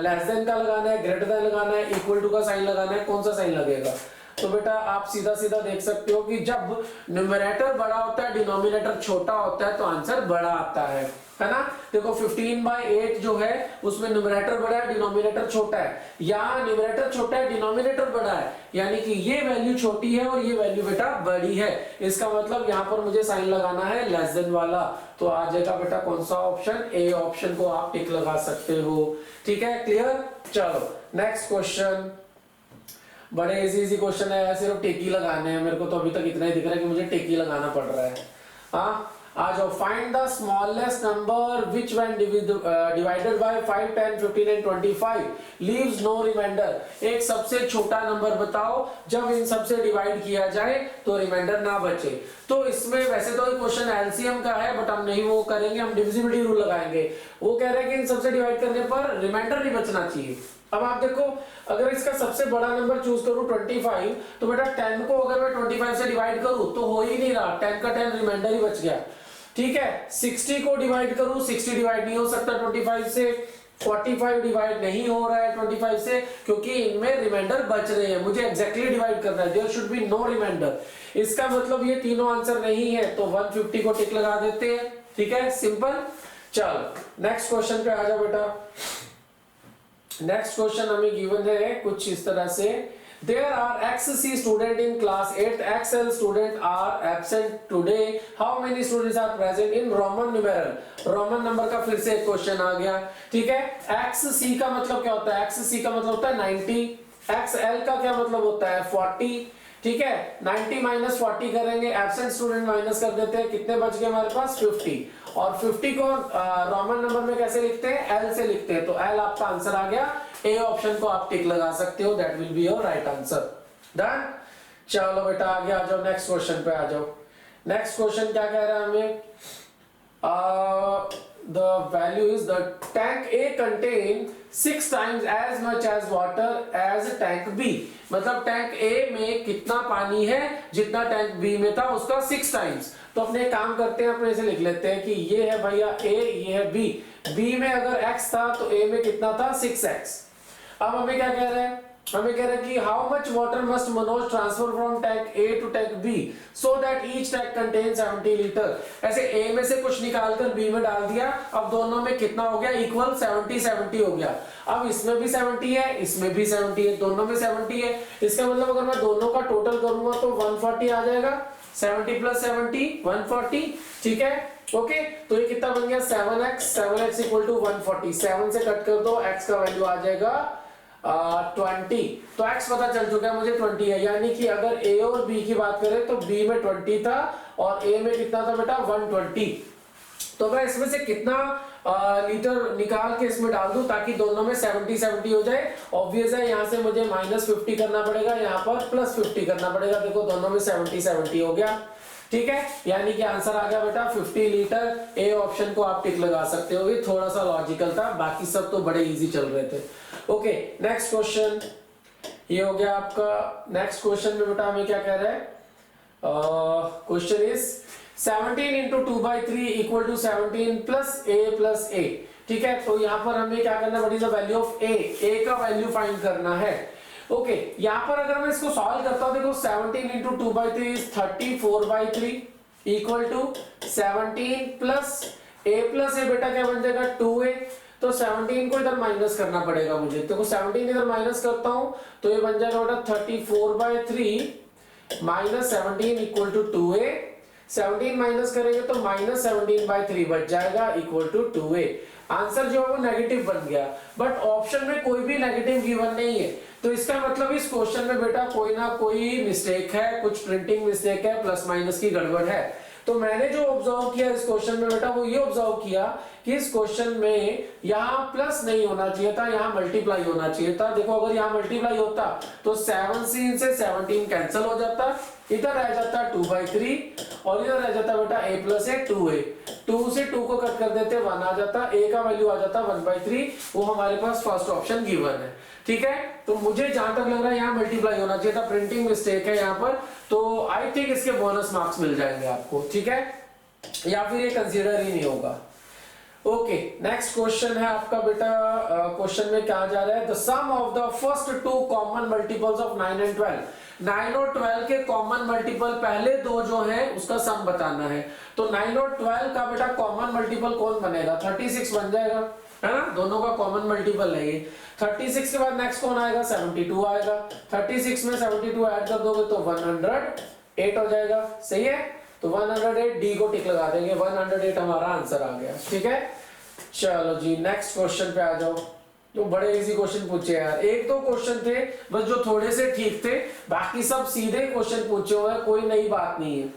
लेस देन का लगाना है, ग्रेटर देन लगाना है, इक्वल टू का साइन लगाना है, कौन सा साइन लगेगा। तो बेटा आप सीधा सीधा देख सकते हो कि जब न्यूमरेटर बड़ा होता है डिनोमिनेटर छोटा होता है तो आंसर बड़ा आता है ना। देखो 15/8 जो है उसमें न्यूमरेटर बड़ा है डिनोमिनेटर छोटा है, यहाँ न्यूमरेटर छोटा है डिनोमिनेटर बड़ा है, यानी कि ये वैल्यू छोटी है और ये वैल्यू बेटा बड़ी है। इसका मतलब यहाँ पर मुझे साइन लगाना है लेस देन वाला, तो आ जाएगा बेटा कौन सा ऑप्शन, ए ऑप्शन को आप टिक लगा सकते हो। ठीक है, क्लियर। चलो नेक्स्ट क्वेश्चन, बड़े इजी क्वेश्चन है, सिर्फ टिक ही लगाने हैं। मेरे को तो अभी तक इतना ही दिख रहा है कि मुझे टिक ही लगाना पड़ रहा है। हाँ आ जाओ, find the smallest number which when divided by 5, 10, 15 and 25 leaves no reminder. एक सबसे छोटा नंबर बताओ जब इन सबसे डिवाइड किया जाए तो रिमाइंडर ना बचे। तो इसमें वैसे तो क्वेश्चन एलसीएम का है बट हम नहीं वो करेंगे, हम डिविजिबिलिटी रूल लगाएंगे। वो कह रहे हैं कि इन सबसे डिवाइड करने पर रिमाइंडर नहीं बचना चाहिए। अब आप देखो, अगर इसका सबसे बड़ा नंबर चूज करूं 25, तो बेटा 10 को अगर मैं 25 से डिवाइड करूं तो हो ही नहीं रहा, 10 का 10 रिमाइंडर ही बच गया। ठीक है, 60 को डिवाइड करूं, 60 डिवाइड नहीं हो सकता 25 से, 45 डिवाइड नहीं हो रहा है 25 से, क्योंकि इनमें रिमाइंडर बच रहे हैं। मुझे एग्जैक्टली डिवाइड करना है, there should be no reminder. इसका मतलब ये तीनों आंसर नहीं है, तो 150 को टिक लगा देते हैं। ठीक है, सिंपल। चलो नेक्स्ट क्वेश्चन पे आ जाओ बेटा। नेक्स्ट क्वेश्चन हमें गिवन है कुछ इस तरह से, there are XC student in class 8, XL student are absent today, how many students are present in Roman numeral। Roman number का फिर से एक क्वेश्चन आ गया। ठीक है, XC का मतलब क्या होता है, XC का मतलब होता है 90, XL का क्या मतलब होता है 40। ठीक है, 90 माइनस 40 करेंगे, एब्सेंट स्टूडेंट माइनस कर देते हैं, कितने बच गए हमारे पास 50, और 50 को रोमन नंबर में कैसे लिखते हैं, एल से लिखते हैं, तो एल आपका आंसर आ गया। ए ऑप्शन को आप टिक लगा सकते हो, that will be your right answer. Done. चलो बेटा आगे आ जाओ, नेक्स्ट क्वेश्चन पे आ जाओ। नेक्स्ट क्वेश्चन क्या कह रहा है हमें, the value is the tank A contain 6 times as much as water as tank B। मतलब टैंक A में कितना पानी है जितना टैंक B में था उसका 6 टाइम्स। तो अपने काम करते हैं, अपने से लिख लेते हैं कि ये है भैया A, ये है B। B में अगर X था तो A में कितना था 6X। अब हमें क्या कह रहा है, हमें कह रहा है कि how much water must Manoj transfer from tank A to tank B so that each tank contain 70 litre. ऐसे ए में से कुछ निकालकर बी में डाल दिया, अब दोनों में कितना हो गया, इक्वल 70 हो गया। अब इसमें भी 70 है, इसमें भी 70 है, दोनों में 70 है। इसका मतलब अगर मैं दोनों का टोटल करूंगा तो 140 आ जाएगा, 70 प्लस 70 140, ठीक है। ओके, तो ये कितना बन गया 7x इक्वल टू 140, 7 से कट कर दो, x का वैल्यू आ जाएगा 20। तो x पता चल चुका है मुझे 20 है, यानी कि अगर a और b की बात करें तो b में 20 था और a में कितना था बेटा 120। तो मैं इसमें से कितना लीटर निकाल के इसमें डाल दूं ताकि दोनों में 70 हो जाए। ऑब्वियस है, यहाँ से मुझे -50 करना पड़ेगा, यहाँ पर +50 करना पड़ेगा। देखो दोनों में 70 हो गया, ठीक है, यानी कि आंसर आ गया बेटा 50 लीटर। ए ऑप्शन को आप टिक लगा सकते हो, ये थोड़ा सा लॉजिकल था, बाकी सब तो बड़े इजी चल रहे थे। ओके, नेक्स्ट क्वेश्चन ये हो गया आपका। नेक्स्ट क्वेश्चन में बेटा हमें क्या कह रहा है, question is 17 into 2/3 equal to 17 plus a, ठीक है। तो यहाँ पर हमें क्या करना है, द वैल्यू ऑफ a का वैल्यू फाइंड करना है। ओके, यहाँ पर अगर मैं इसको सॉल्व करता हूँ, देखो 17 into 2/3 is 34/3 equal to 17 plus a बेटा क्या बन जाएगा 2a। तो 17 को इधर माइनस करना पड़ेगा मुझे, देखो 17 इधर माइनस करता हूं तो ये बन जाएगा बेटा 34/3 minus 17 equal to 2a। 17 minus करेंगे तो -17/3 बच जाएगा इक्वल टू 2a। आंसर जो है वो नेगेटिव बन गया, बट ऑप्शन में कोई भी नेगेटिव गिवन नहीं है, तो इसका मतलब इस क्वेश्चन में बेटा कोई ना कोई मिस्टेक है, कुछ प्रिंटिंग मिस्टेक है, प्लस माइनस की गड़बड़ है। तो मैंने जो ऑब्जर्व किया इस क्वेश्चन में बेटा वो ये ऑब्जर्व किया कि इस क्वेश्चन में यहाँ प्लस नहीं होना चाहिए था, यहाँ मल्टीप्लाई होना चाहिए था। देखो अगर यहाँ मल्टीप्लाई होता तो 7 से 17 कैंसिल हो जाता, इधर रह जाता 2/3 और इधर रह जाता बेटा a प्लस a 2a। 2 से 2 को कट कर देते 1 आ जाता, a का वैल्यू आ जाता 1/3, वो हमारे पास फर्स्ट ऑप्शन गिवन है, ठीक है। तो मुझे जहां तक लग रहा है यहाँ मल्टीप्लाई होना चाहिए था, प्रिंटिंग मिस्टेक है यहाँ पर, तो आई थिंक इसके बोनस मार्क्स मिल जाएंगे आपको, ठीक है, या फिर ये कंसीडर ही नहीं होगा। ओके, नेक्स्ट क्वेश्चन है आपका बेटा। क्वेश्चन में क्या जा रहा है, the sum of the first 2 common multiples of 9 and 12। 9 और 12 के कॉमन मल्टीपल पहले दो जो है उसका सम बताना है। तो 9 और 12 का बेटा कॉमन मल्टीपल कौन बनेगा, 36 बन जाएगा, है ना, दोनों का कॉमन मल्टीपल है ये। 36 के बाद नेक्स्ट कौन आएगा, 72 आएगा। 36 में 72 ऐड कर दोगे तो 108 हो जाएगा, सही है। तो 108 डी को टिक लगा देंगे, 108 हमारा आंसर आ गया, ठीक है। चलो जी नेक्स्ट क्वेश्चन पे आ जाओ। तो बड़े इजी क्वेश्चन पूछे यार, एक दो क्वेश्चन थे बस जो थोड़े से ठीक थे, बाकी सब सीधे क्वेश्चन पूछे हुए हैं, कोई नई बात नहीं है,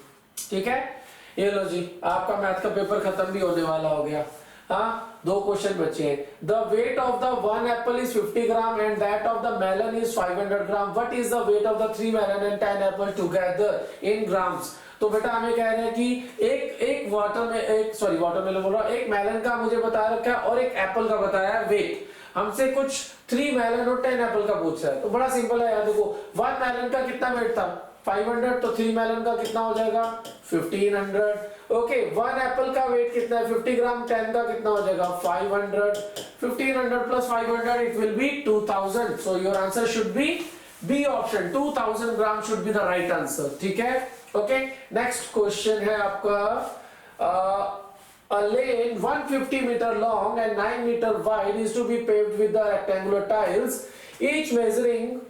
ठीक है। ये लो जी, आपका मैथ का पेपर खत्म भी होने वाला हो गया। हाँ, 2 क्वेश्चन बचे हैं। The weight of the 1 apple is 50 gram and that of the melon is 500 gram. What is the weight of the 3 melon and 10 apple together in grams. तो बेटा हमें कह रहे हैं कि एक वाटरमेलन बोल रहा हूं, एक मेलन का मुझे बता रखा है और एक एप्पल का बताया है वेट। हमसे कुछ 3 मेलन और 10 एप्पल का पूछ रहा है, तो बड़ा सिंपल है यार। देखो 1 मेलन का कितना वेट था 500, तो 3 मेलन का कितना हो जाएगा 1500। ओके, 1 एप्पल का वेट कितना है 50 ग्राम, 10 का कितना हो जाएगा 500। 1500 plus 500 it will be 2000। So your answer should be B option, 2000 gram should be the right answer, ठीक है। ओके, नेक्स्ट क्वेश्चन है आपका। A lane 150 meter long and 9 meter wide is to be paved with the rectangular tiles, each measuring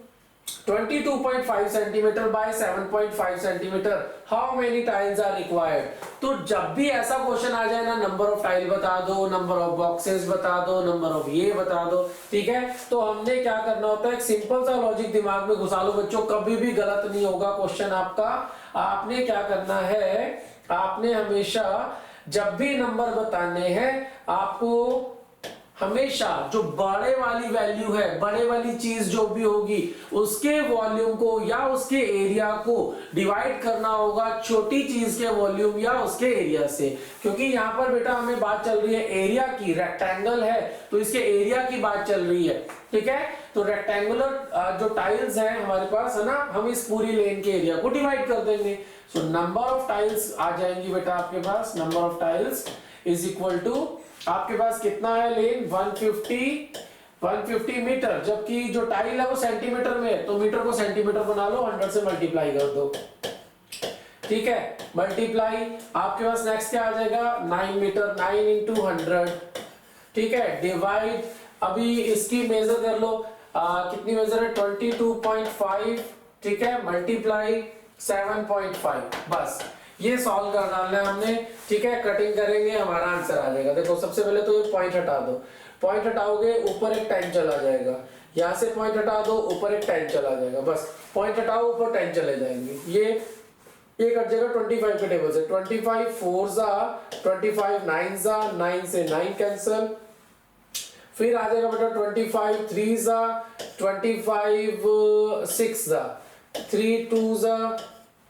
22.5 centimeter by 7.5 centimeter. How many tiles are required? तो जब भी ऐसा क्वेश्चन आ जाए ना, नंबर ऑफ टाइल बता दो, नंबर ऑफ बॉक्सेस बता दो, नंबर ऑफ ये बता दो, ठीक है। तो हमने क्या करना होता है, एक सिंपल सा लॉजिक दिमाग में घुसा लो बच्चों, कभी भी गलत नहीं होगा क्वेश्चन आपका। आपने क्या करना है, आपने हमेशा जब भी नंबर बताने हैं आपको हमेशा जो बड़े वाली वैल्यू है, बड़े वाली चीज जो भी होगी उसके वॉल्यूम को या उसके एरिया को डिवाइड करना होगा छोटी चीज के वॉल्यूम या उसके एरिया से। क्योंकि यहाँ पर बेटा हमें बात चल रही है एरिया की, रेक्टेंगल है तो इसके एरिया की बात चल रही है, ठीक है। तो रेक्टेंगुलर जो टाइल्स हैं हमारे पास है ना, हम इस पूरी लेन के एरिया को डिवाइड कर देंगे। सो नंबर ऑफ टाइल्स आ जाएंगी बेटा आपके पास, number of tiles is equal to आपके पास कितना है लेन 150 150 मीटर, जबकि जो टाइल है वो सेंटीमीटर में है, तो मीटर को सेंटीमीटर बना लो, 100 से मल्टीप्लाई कर दो। ठीक है, मल्टीप्लाई आपके पास नेक्स्ट क्या आ जाएगा, 9 मीटर, 9 इंटू 100। ठीक है, डिवाइड, अभी इसकी मेजर कर लो, कितनी मेजर है, 22.5। ठीक है, मल्टीप्लाई 7.5। बस ये सॉल्व कर डालना है हमने। ठीक है, कटिंग करेंगे, हमारा आंसर आ जाएगा। देखो सबसे पहले तो ये पॉइंट हटा दो, पॉइंट हटाओगे ऊपर एक 10 चला जाएगा, यहां से पॉइंट हटा दो, ऊपर एक 10 चला जाएगा, बस पॉइंट हटाओ, ऊपर 10 चले जाएंगे। ये कट जाएगा 25 के टेबल से, 25 4 जा 25, 9 जा 9 से 9 कैंसिल, फिर आ जाएगा बेटा 25 3 जा 25 6 जा 3 2 जा।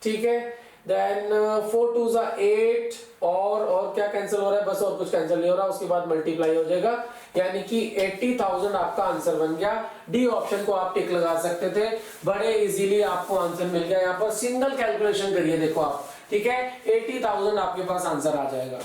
ठीक है, देन 4 2 जा 8, और क्या कैंसिल हो रहा है, बस और कुछ कैंसिल नहीं हो रहा, उसके बाद मल्टीप्लाई हो जाएगा, यानी कि 80,000 आपका आंसर बन गया। डी ऑप्शन को आप टिक लगा सकते थे, बड़े इजीली आपको आंसर मिल गया। यहाँ पर सिंगल कैलकुलेशन करिए, देखो आप, ठीक है, 80,000 आपके पास आंसर आ जाएगा।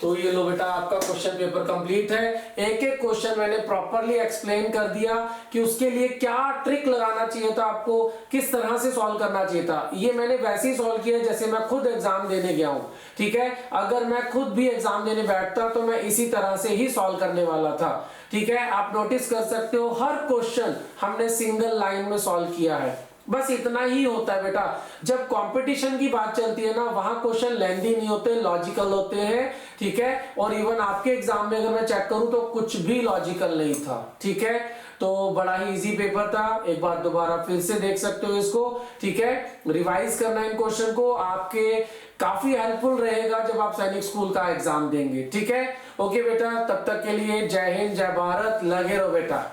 तो ये लो बेटा, आपका क्वेश्चन पेपर कंप्लीट है। एक एक क्वेश्चन मैंने प्रॉपरली एक्सप्लेन कर दिया कि उसके लिए क्या ट्रिक लगाना चाहिए था, आपको किस तरह से सॉल्व करना चाहिए था। ये मैंने वैसे ही सॉल्व किया जैसे मैं खुद एग्जाम देने गया हूं। ठीक है, अगर मैं खुद भी एग्जाम देने बैठता तो मैं इसी तरह से ही सॉल्व करने वाला था। ठीक है, आप नोटिस कर सकते हो हर क्वेश्चन हमने सिंगल लाइन में सॉल्व किया है। बस इतना ही होता है बेटा, जब कंपटीशन की बात चलती है ना, वहां क्वेश्चन लेंथी नहीं होते, लॉजिकल होते हैं। ठीक है, और इवन आपके एग्जाम में अगर मैं चेक करूं तो कुछ भी लॉजिकल नहीं था। ठीक है, तो बड़ा ही इजी पेपर था, एक बार दोबारा फिर से देख सकते हो इसको। ठीक है, रिवाइज करना इन क्वेश्चन को, आपके काफी हेल्पफुल रहेगा जब आप सैनिक स्कूल का एग्जाम देंगे। ठीक है, ओके बेटा, तब तक के लिए जय हिंद, जय भारत, लगे रहो बेटा।